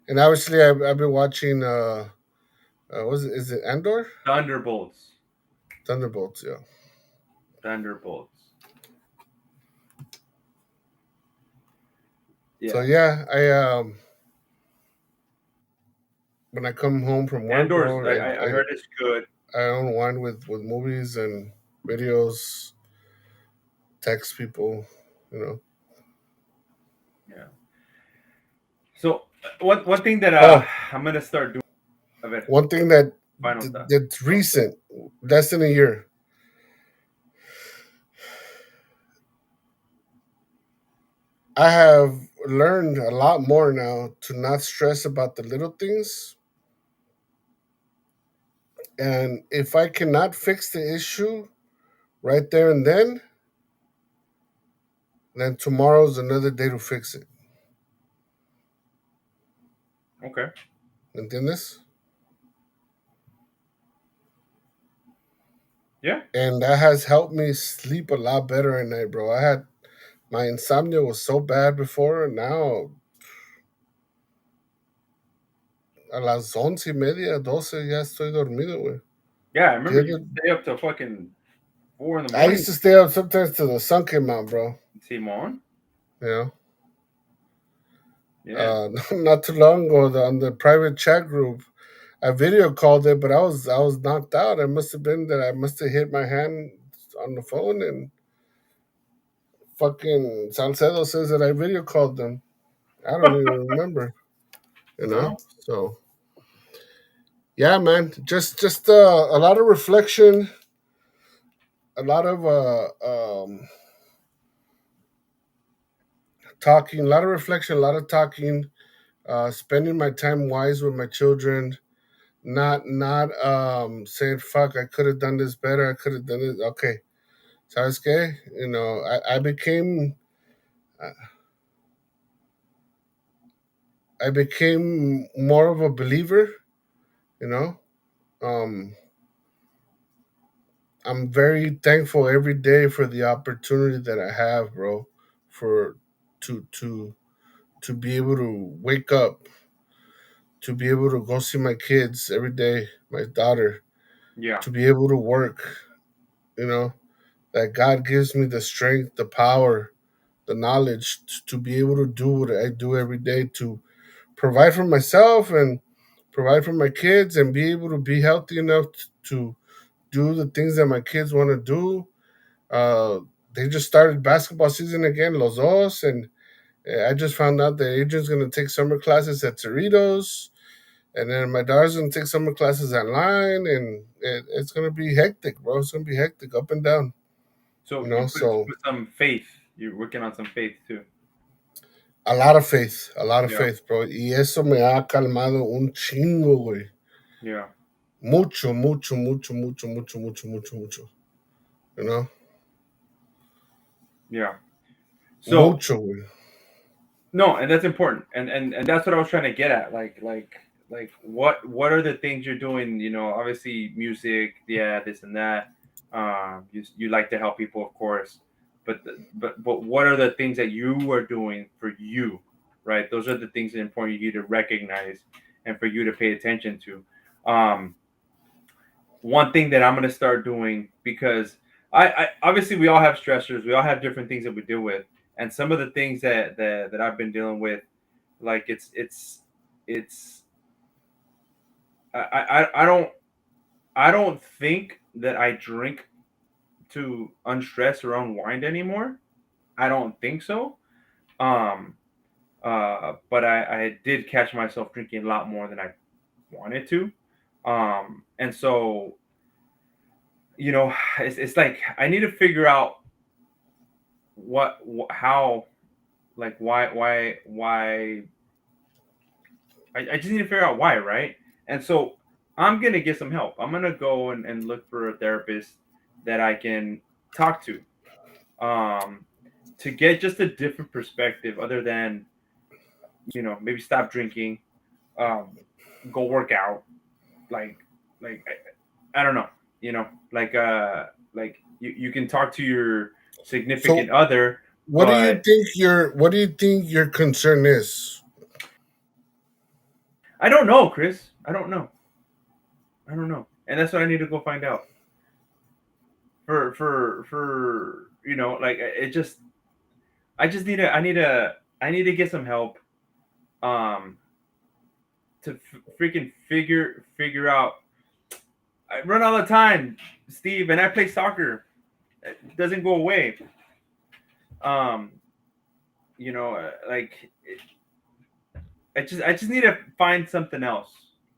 And obviously, I've been watching. Was it? Is it Andor? Thunderbolts. Thunderbolts. Yeah. Thunderbolts. So Yeah. yeah, I when I come home from work, Andor's. bro, I heard it's good. I unwind with movies and videos, text people, you know. Yeah. So one thing that Oh, I'm gonna start doing. A ver, one thing that final thought. that's recent, less than a year. I have learned a lot more now to not stress about the little things. And if I cannot fix the issue right there and then tomorrow's another day to fix it. Okay. ¿Entiendes? Yeah. And that has helped me sleep a lot better at night, bro. I had my insomnia was so bad before, and now a las 11:30, 12 ya estoy dormido, güey. Yeah. I remember The you other, stay up till fucking 4 in the I used morning. to stay up sometimes till the sun came out, bro. Simon. You know, Yeah. not too long ago on the private chat group, I video called it, but I was knocked out. It must have been that I must have hit my hand on the phone, and fucking Salcedo says that I video called them. I don't even remember, you know. No. So yeah, man, just a lot of reflection, a lot of talking, a lot of reflection, a lot of talking, spending my time wise with my children, not saying fuck, I could have done this better, I could have done it. Okay, sabes que, I became more of a believer, you know. Um, I'm very thankful every day for the opportunity that I have, bro, for to to to be able to wake up, to be able to go see my kids every day, my daughter, Yeah. to be able to work, you know, that God gives me the strength, the power, the knowledge to be able to do what I do every day to provide for myself and provide for my kids and be able to be healthy enough to do the things that my kids want to do. Uh, they just started basketball season again, Los Dos, and I just found out that Adrian's going to take summer classes at Cerritos, and then my daughter's going to take summer classes online, and it's going to be hectic, bro. It's going to be hectic up and down, So you you know. put So some faith. You're working on some faith too. a lot of Yeah. faith, bro. Y eso me ha calmado un chingo, güey. Yeah. Mucho, mucho, mucho, mucho, mucho, mucho, mucho, mucho. You know, Yeah. So mucho, güey. no, and that's important, and that's what I was trying to get at. Like what are the things you're doing? You know, obviously music, yeah, this and that. You like to help people, of course, but what are the things that you are doing for you, right? Those are the things that are important for you to recognize and for you to pay attention to. Um, One thing that I'm gonna start doing because I obviously we all have stressors, we all have different things that we deal with, and some of the things that I've been dealing with. Like it's I don't think that I drink to unstress or unwind anymore. I don't think so. Um, but I did catch myself drinking a lot more than I wanted to. And so it's like I need to figure out how, like why I just need to figure out why, right? And so I'm gonna get some help. I'm gonna go and look for a therapist that I can talk um, to get just a different perspective other than maybe stop drinking, um, go work out, like I don't know, like you can talk to your So significant other, but what do you think your concern is? I don't know, Chris. I don't know, and that's what I need to go find out. For like it just I need to get some help, um to freaking figure out. I run all the time, Steve, and I play soccer. It doesn't go away. Um, like I just need to find something else,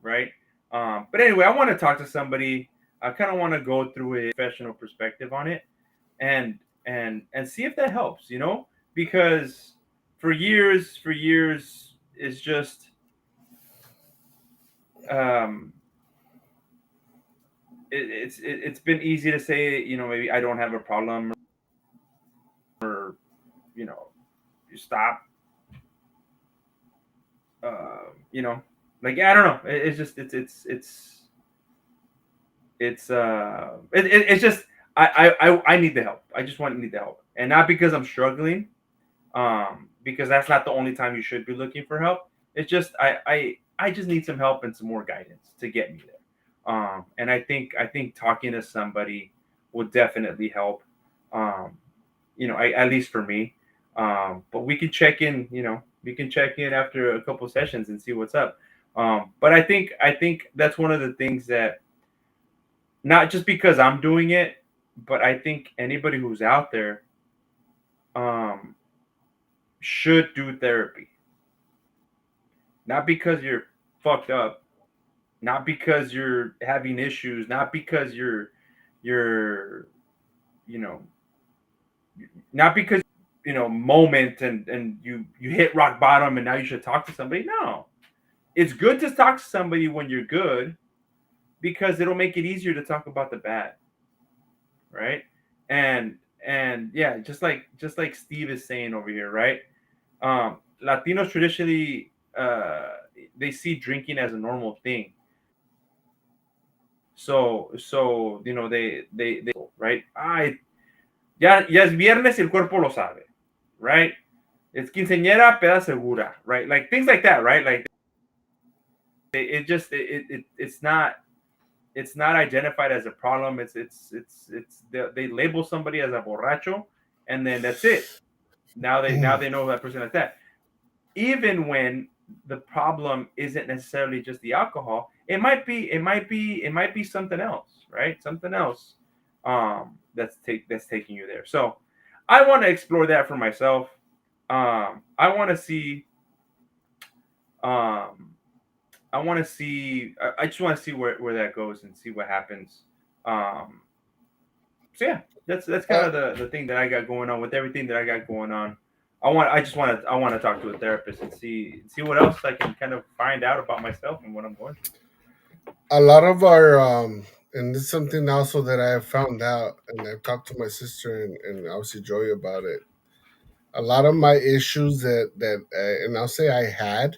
right? But anyway, I want to talk to somebody. I kind of want to go through a professional perspective on it, and see if that helps. Because for years, it's just um, it's been easy to say, maybe I don't have a problem, or you know you stop, uh, you know like I don't know. It's just it's just I need the help. I just need the help, and not because I'm struggling, because that's not the only time you should be looking for help. It's just I just need some help and some more guidance to get me there. And I think talking to somebody will definitely help. Um, at least for me. But we can check in after a couple sessions and see what's up. But I think that's one of the things that, not just because I'm doing it, but I think anybody who's out there, um, should do therapy. Not because you're fucked up, not because you're having issues, not because you're you know not because moment and you hit rock bottom and now you should talk to somebody. No, it's good to talk to somebody when you're good, because it'll make it easier to talk about the bad, right? And yeah, just like Steve is saying over here, right? Latinos traditionally, they see drinking as a normal thing. So they right. Ya es viernes y el cuerpo lo sabe, right? It's quinceañera, peda segura, right? Like things like that, right? Like it's not identified as a problem. It's they label somebody as a borracho, and then that's it. Now they know that person like that. Even when the problem isn't necessarily just the alcohol, it might be something else, right? Something else, that's taking you there. So I want to explore that for myself. I want to see. Um, I want to see. I just want to see where that goes and see what happens. Um, so yeah, that's kind Uh, of the thing that I got going on with everything that I got going on. I want to talk to a therapist and see what else I can kind of find out about myself and what I'm going through. a lot of our and it's something also that I have found out, and I've talked to my sister and obviously Joey about it. A lot of my issues and I'll say I had,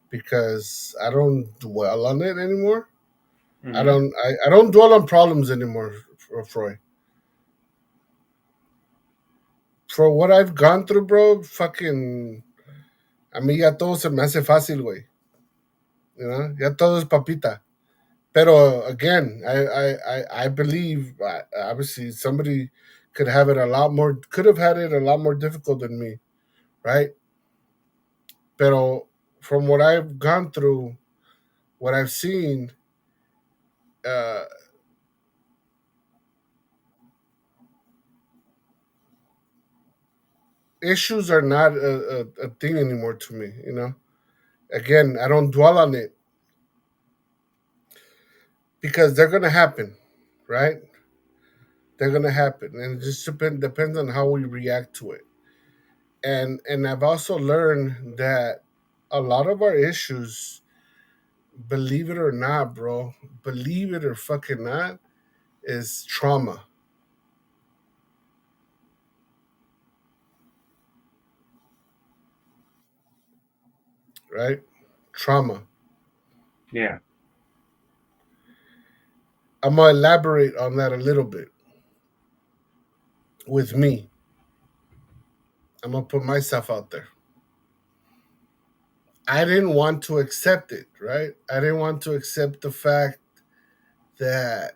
because I don't dwell on it anymore. Mm-hmm. I don't dwell on problems anymore, Froy. For what I've gone through, bro, fucking a mí ya todo se me hace fácil, güey. You know, ya todo es papita. Pero again, I believe obviously somebody could have had it a lot more difficult than me, right? Pero from what I've gone through, what I've seen, uh, issues are not a thing anymore to me. Again, I don't dwell on it because they're gonna happen, right? They're gonna happen, and it just depends on how we react to it. And I've also learned that a lot of our issues, believe it or not, bro, believe it or fucking not, is trauma, right? Trauma. Yeah. I'm gonna elaborate on that a little bit with me. I'm gonna put myself out there. I didn't want to accept it, right? I didn't want to accept the fact that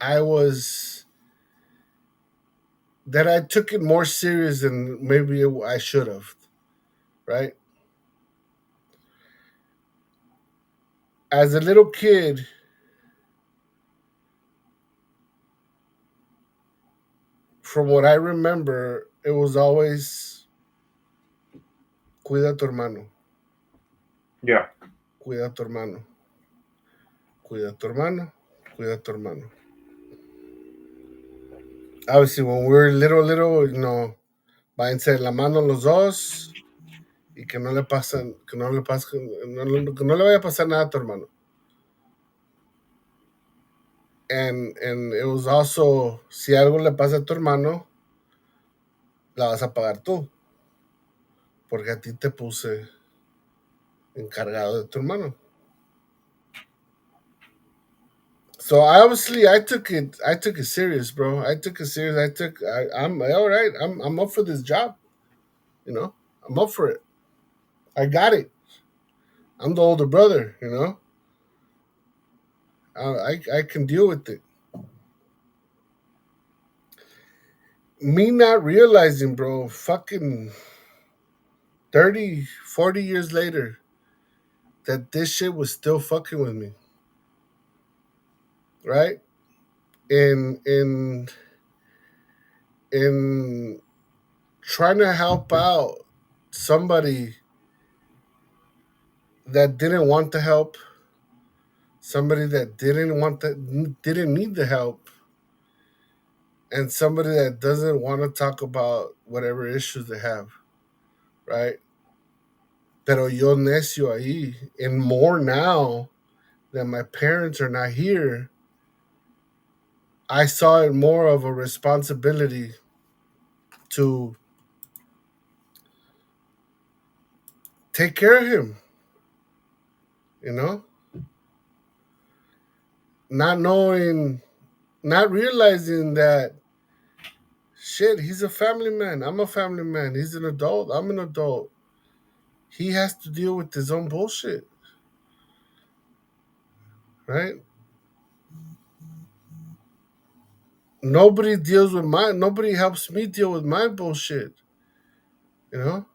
I was that I took it more serious than maybe I should have, right? As a little kid, from what I remember, it was always cuida tu hermano, Yeah. cuida tu hermano, cuida tu hermano, cuida tu hermano. Obviously, when we were little, váyanse de la mano los dos y que no le pasen, que no le pase, que no le vaya a pasar nada a tu hermano. And it was also, si algo le pasa a tu hermano, la vas a pagar tú, porque a ti te puse encargado de tu hermano. So I took it serious, bro. I took it serious. I'm all right. I'm up for this job. You know, I'm up for it. I got it. I'm the older brother. I can deal with it. Me not realizing, bro, fucking 30, 40 years later, that this shit was still fucking with me, right? In trying to help out somebody that didn't want the help, somebody that didn't need the help, and somebody that doesn't want to talk about whatever issues they have, right? Pero yo necio ahí, and more now that my parents are not here, I saw it more of a responsibility to take care of him, you know, not knowing, not realizing that shit, he's a family man. I'm a family man. He's an adult. I'm an adult. He has to deal with his own bullshit, right? Nobody helps me deal with my bullshit, you know?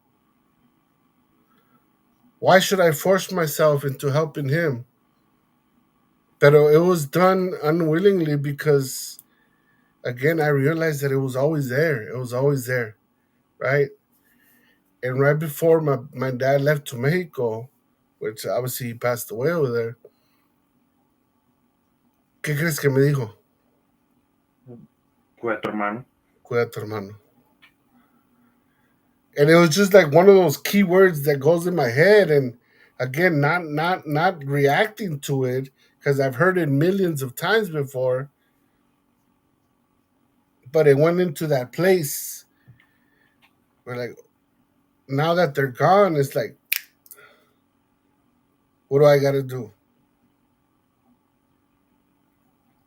Why should I force myself into helping him? But it was done unwillingly because, again, I realized that it was always there. It was always there, right? And right before my dad left to Mexico, which obviously he passed away over there, ¿qué crees que me dijo? Cuida a tu hermano. Cuida tu hermano. And it was just like one of those key words that goes in my head, and again, not reacting to it because I've heard it millions of times before, but it went into that place where, like, now that they're gone, it's like, what do I got to do?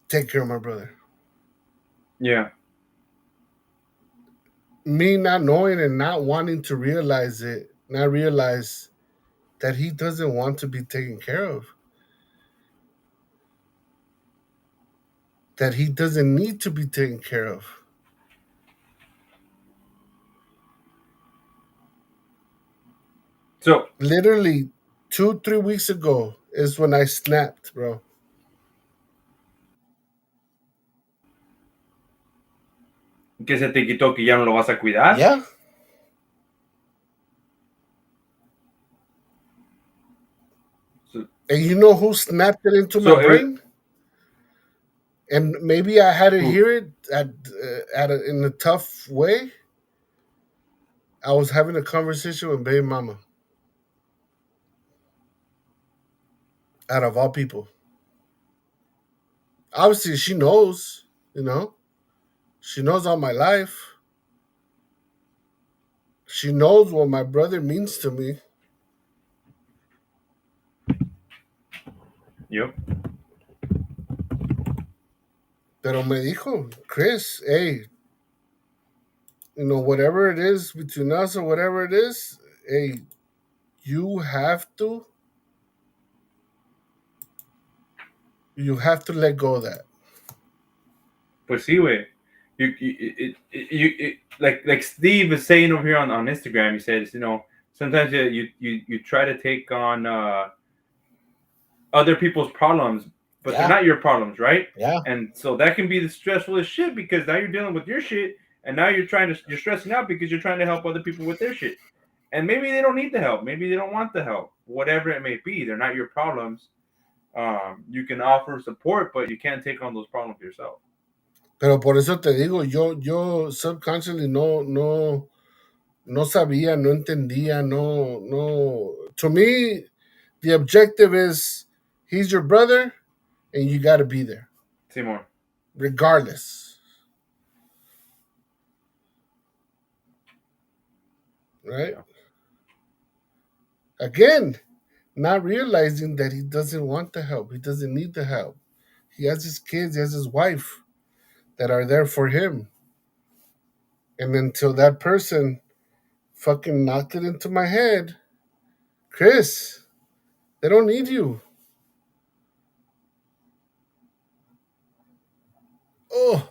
Take care of my brother. Yeah. Me not knowing and not wanting to realize it, not realize that he doesn't want to be taken care of, that he doesn't need to be taken care of. So, Literally 2, 3 weeks ago is when I snapped, bro. ¿qué se te quitó que ya no lo vas a cuidar? Yeah. So, And you know who snapped it into my so it, brain? And maybe I had to who? hear it in a tough way. I was having a conversation with baby mama, out of all people. Obviously, she knows, you know, she knows all my life. She knows what my brother means to me. Yep. Pero me dijo, Chris, hey, whatever it is between us or whatever it is, hey, you have to, you have to let go of that. Pues sí, güey. Like Steve is saying over here on Instagram, he says, sometimes you try to take on other people's problems, but they're Yeah, not your problems, right? yeah. And so that can be the stressful as shit because now you're dealing with your shit, and now you're stressing out because you're trying to help other people with their shit, and maybe they don't need the help, maybe they don't want the help, whatever it may be. They're not your problems. You can offer support, but you can't take on those problems yourself. Pero por eso te digo, yo subconsciously no sabía, no entendía, no. To me, the objective is he's your brother, and you got to be there, Simon. regardless, right? Yeah. Again, not realizing that he doesn't want the help, he doesn't need the help. He has his kids, he has his wife that are there for him, and until that person fucking knocked it into my head, Chris, they don't need you. Oh,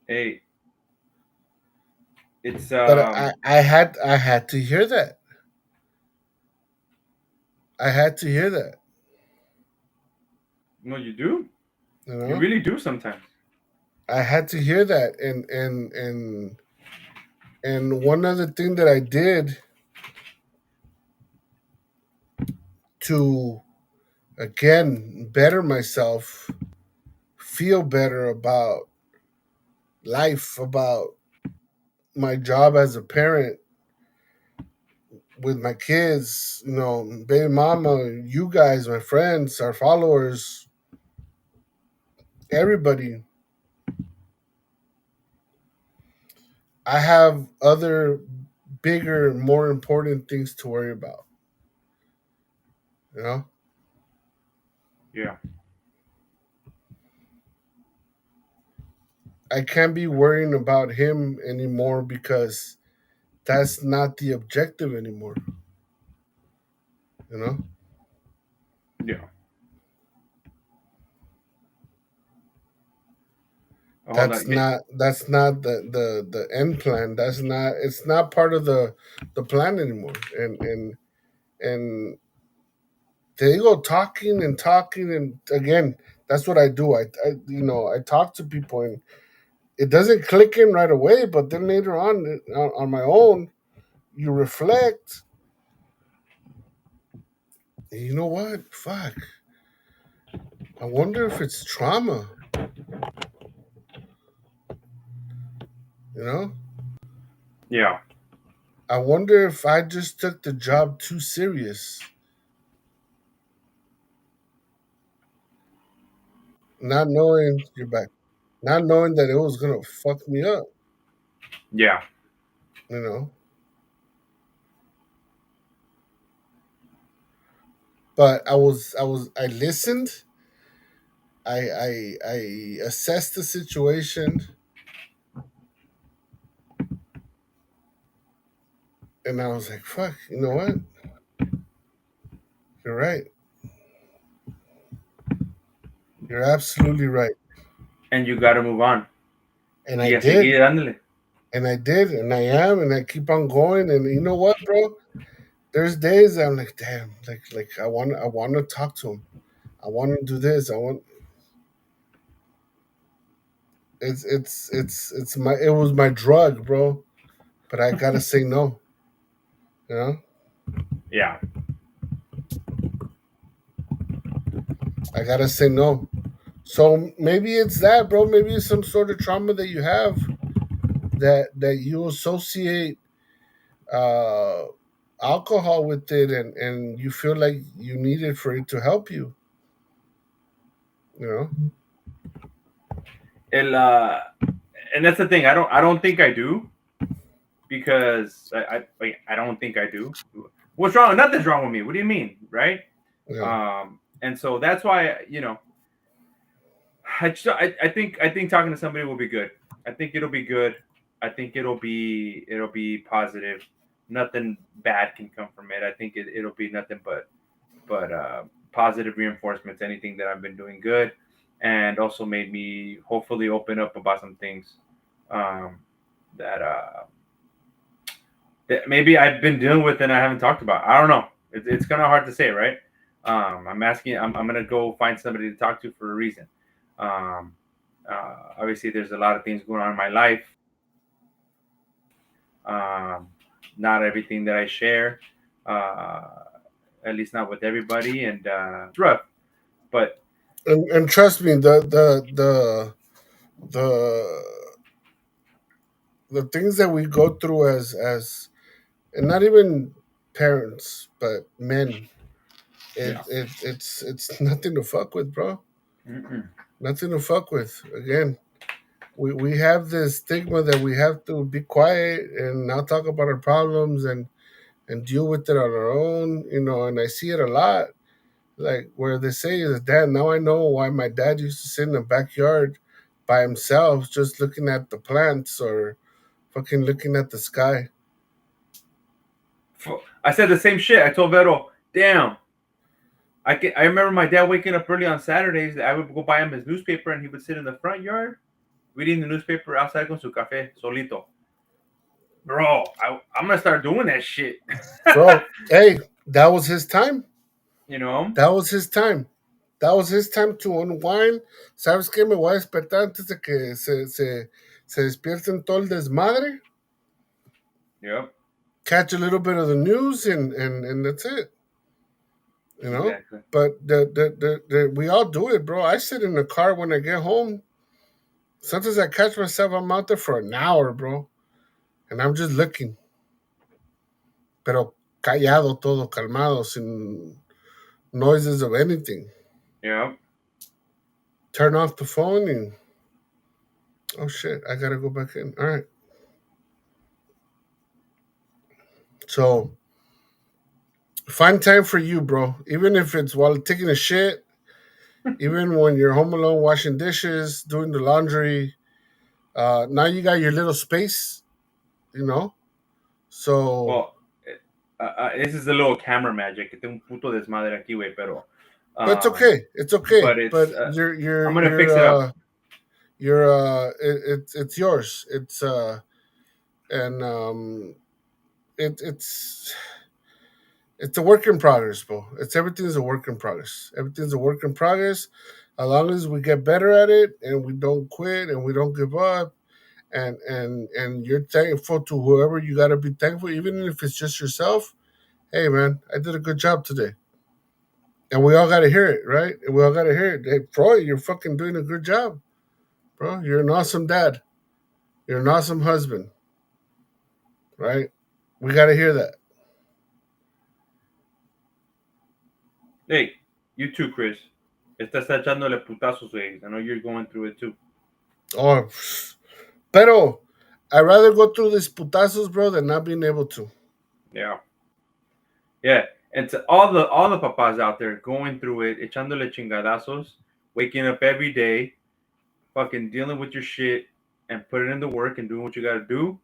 Hey, it's but I had to hear that. I had to hear that. no, you do. You You know, really do sometimes. I had to hear that, and one other thing that I did to again better myself, feel better about life, about my job as a parent with my kids, baby mama, you guys, my friends, our followers, everybody. I have other bigger, more important things to worry about. You know, Yeah. I can't be worrying about him anymore because that's not the objective anymore. You know, Yeah. Hold that's on. not the end plan. That's not. It's not part of the plan anymore. And they go talking and talking, and again, that's what I do. I talk to people, and it doesn't click in right away, but then later on my own, you reflect. And you know what? Fuck. I wonder if it's trauma. You know, Yeah. I wonder if I just took the job too serious, not knowing you're back, not knowing that it was gonna fuck me up. Yeah. You know, but I listened. I assessed the situation, and I was like, "Fuck, you know what? You're right. You're absolutely right." And you got to move on. And I Y a did. seguir dándole. And I did, and I am, and I keep on going. And you know what, bro? There's days I'm like, damn, like I want to talk to him. I want to do this. I want. It's my it was my drug, bro. But I gotta say no. You know, Yeah. I gotta say no. So maybe it's that, bro. Maybe it's some sort of trauma that you have that you associate uh, alcohol with it, and you feel like you need it for it to help you. You know. El, and that's the thing. I don't think I do because I don't think I do. What's wrong? Nothing's wrong with me. What do you mean, right? Yeah. And so that's why I think talking to somebody will be good. I think it'll be good. I think it'll be positive. Nothing bad can come from it. I think it'll be nothing but positive reinforcements. Anything that I've been doing good, and also made me hopefully open up about some things um, that that maybe I've been dealing with and I haven't talked about. I don't know. It's kind of hard to say, right? I'm asking. I'm gonna go find somebody to talk to for a reason. Um, Obviously, there's a lot of things going on in my life. Um, Not everything that I share, uh, at least not with everybody, and it's rough. But And trust me, the the things that we go through as and not even parents, but men, yeah, it's nothing to fuck with, bro. mm-mm. Nothing to fuck with. Again, we have this stigma that we have to be quiet and not talk about our problems and deal with it on our own, and I see it a lot. Like where they say that, dad, now I know why my dad used to sit in the backyard by himself just looking at the plants or fucking looking at the sky. I said the same shit. I told Vero, damn. I remember my dad waking up early on Saturdays. I would go buy him his newspaper, and he would sit in the front yard reading the newspaper outside con su café solito. Bro, I'm gonna start doing that shit. Bro, hey, that was his time. you know? That was his time. That was his time to unwind. ¿Sabes qué? Me voy a despertar antes de que se despierten todo el desmadre. Yep. Catch a little bit of the news and that's it. You know? Exactly. But we all do it, bro. I sit in the car when I get home. Sometimes I catch myself, I'm out there for an hour, bro. And I'm just looking. Pero callado todo, calmado, sin noises of anything. Yep. Turn off the phone and, oh shit, I gotta go back in. All right. So find time for you, bro. Even if it's while taking a shit, even when you're home alone washing dishes, doing the laundry. Now you got your little space, you know. So, Well, this is a little camera magic. Que tengo un puto desmadre aquí, güey, pero but it's um, okay. It's okay. but it's But you're you're I'm gonna you're fix it up. uh you're it's yours. It's and it's a work in progress, bro. It's everything's a work in progress. Everything's a work in progress. As long as we get better at it and we don't quit and we don't give up, and you're thankful to whoever you got to be thankful, even if it's just yourself. Hey, man, I did a good job today, and we all got to hear it, right? And we all got to hear it. Hey, Freud, you're fucking doing a good job, bro. You're an awesome dad. You're an awesome husband, right? We got to hear that. Hey, you too, Chris. Estás echándole putazos, güey. I know you're going through it too. Oh, pero I'd rather go through these putazos, bro, than not being able to. Yeah. Yeah. And to all the papas out there going through it, echándole chingadazos, waking up every day, fucking dealing with your shit, and putting in the work and doing what you gotta do.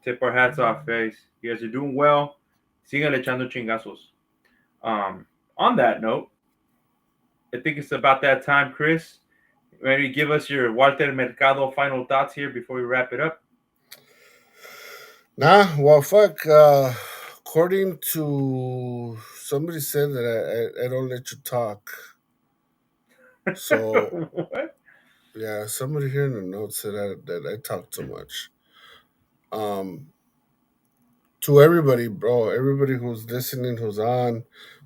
Tip our hats off, guys. You guys are doing well. Sigan echando chingazos. On that note, I think it's about that time, Chris. Ready to give us your Walter Mercado final thoughts here before we wrap it up? Nah, well, fuck. According to somebody said that I don't let you talk. So What? yeah, somebody here in the notes said that I talk too much. Um, to everybody, bro, everybody who's listening, who's on,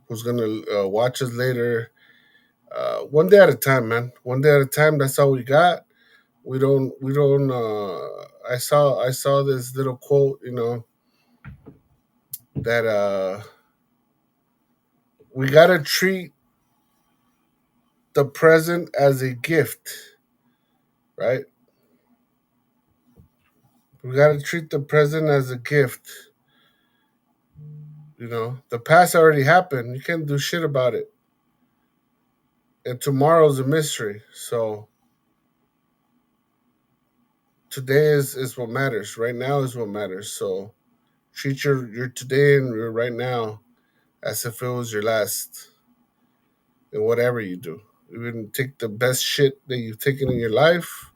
who's gonna watch us later. One day at a time, man. One day at a time. That's all we got. We don't. I saw this little quote. That we gotta treat the present as a gift, right? We gotta treat the present as a gift. The past already happened. You can't do shit about it. And tomorrow's a mystery. So today is what matters. Right now is what matters. So treat your today and your right now as if it was your last in whatever you do. Even take the best shit that you've taken in your life,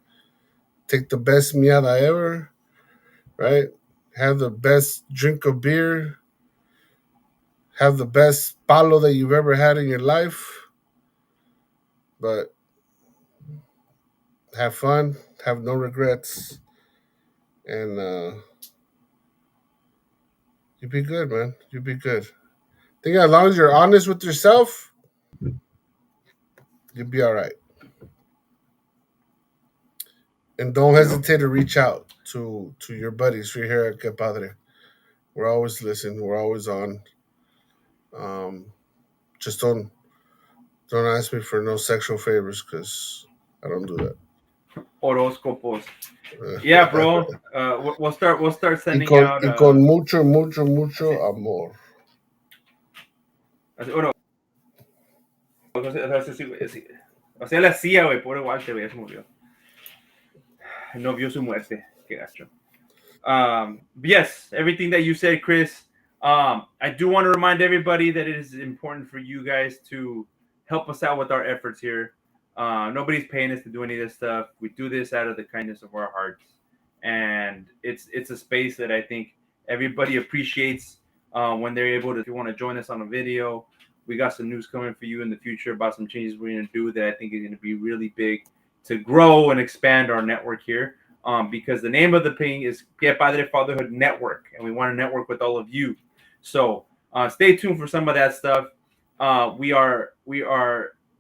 take the best miada ever, right? Have the best drink of beer, have the best palo that you've ever had in your life, but have fun, have no regrets, and you be good, man. You be good. I think as long as you're honest with yourself, you'll be all right. And don't Yep. hesitate to reach out to your buddies right here at Que Padre. We're always listening. We're always on. Um, just don't ask me for no sexual favors because I don't do Horóscopos. Yeah, that. bro. We'll start y sending con out y con mucho, mucho, así, mucho amor. así, bueno, o sea, la CIA, güey, pobre Walter, güey, ya se murió. No vio su muerte. Qué gacho. Yes, everything that you said, Chris. I do want to remind everybody that it is important for you guys to help us out with our efforts here. Nobody's paying us to do any of this stuff. We do this out of the kindness of our hearts, and it's a space that I think everybody appreciates when they're able to. If you want to join us on a video, we got some news coming for you in the future about some changes we're going to do that I think is going to be really big to grow and expand our network here. Because the name of the thing is Que Padre Fatherhood Network, and we want to network with all of you. So stay tuned for some of that stuff. We are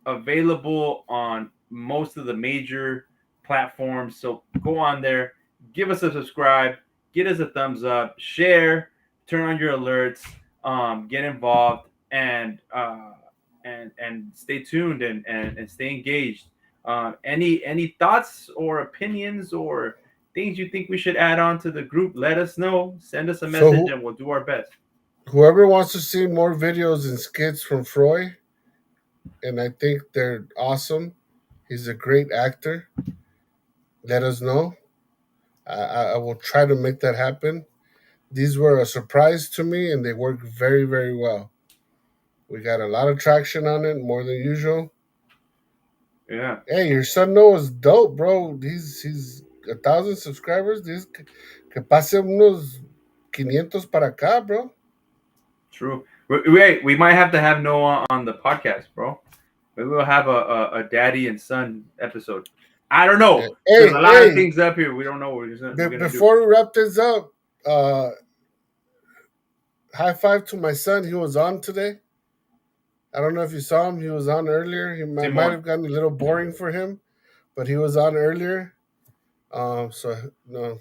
available on most of the major platforms. So go on there, give us a subscribe, get us a thumbs up, share, turn on your alerts, get involved, and stay tuned and stay engaged. Any thoughts or opinions or things you think we should add on to the group? Let us know. Send us a So message, and we'll do our best. whoever wants to see more videos and skits from Froy, and I think they're awesome. He's a great actor. Let us know. I will try to make that happen. These were a surprise to me, and they worked very, very well. We got a lot of traction on it, more than usual. Yeah, Hey, your son Noah's dope, bro. He's 1,000 subscribers. Que pase unos 500 para acá, bro. true. We might have to have Noah on the podcast, bro. Maybe we'll have a daddy and son episode. I don't know. There's a Hey, lot of hey. things up here. We don't know what we're gonna do. Before we wrap this up, uh, high five to my son. He was on today. I don't know if you saw him. He was on earlier. He might Simon. have gotten a little boring for him, but he was on earlier. So no,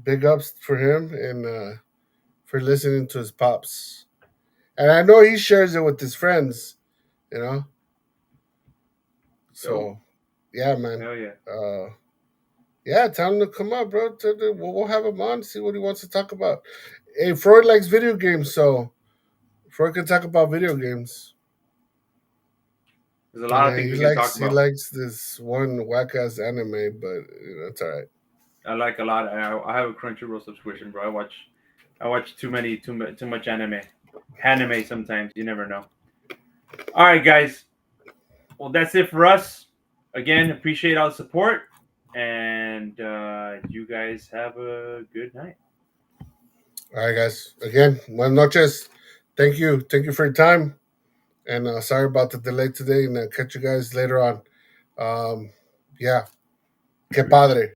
big ups for him and for listening to his pops. And I know he shares it with his friends. You know, Dope. so yeah, man. Hell yeah. Uh, yeah, tell him to come up, bro. We'll have him on. See what he wants to talk about. Hey, Freud likes video games, so Freud can talk about video games. There's a And lot of things he we can talk likes he about. likes this one whack ass anime, but it's all right. I like a lot. I have a Crunchyroll subscription, bro. I watch too much anime sometimes. You never know. All right, guys. Well, that's it for us. Again, appreciate all the support, and you guys have a good night. All right, guys. Again, buenas noches. Thank you for your time, and sorry about the delay today. And catch you guys later on. Yeah, que padre.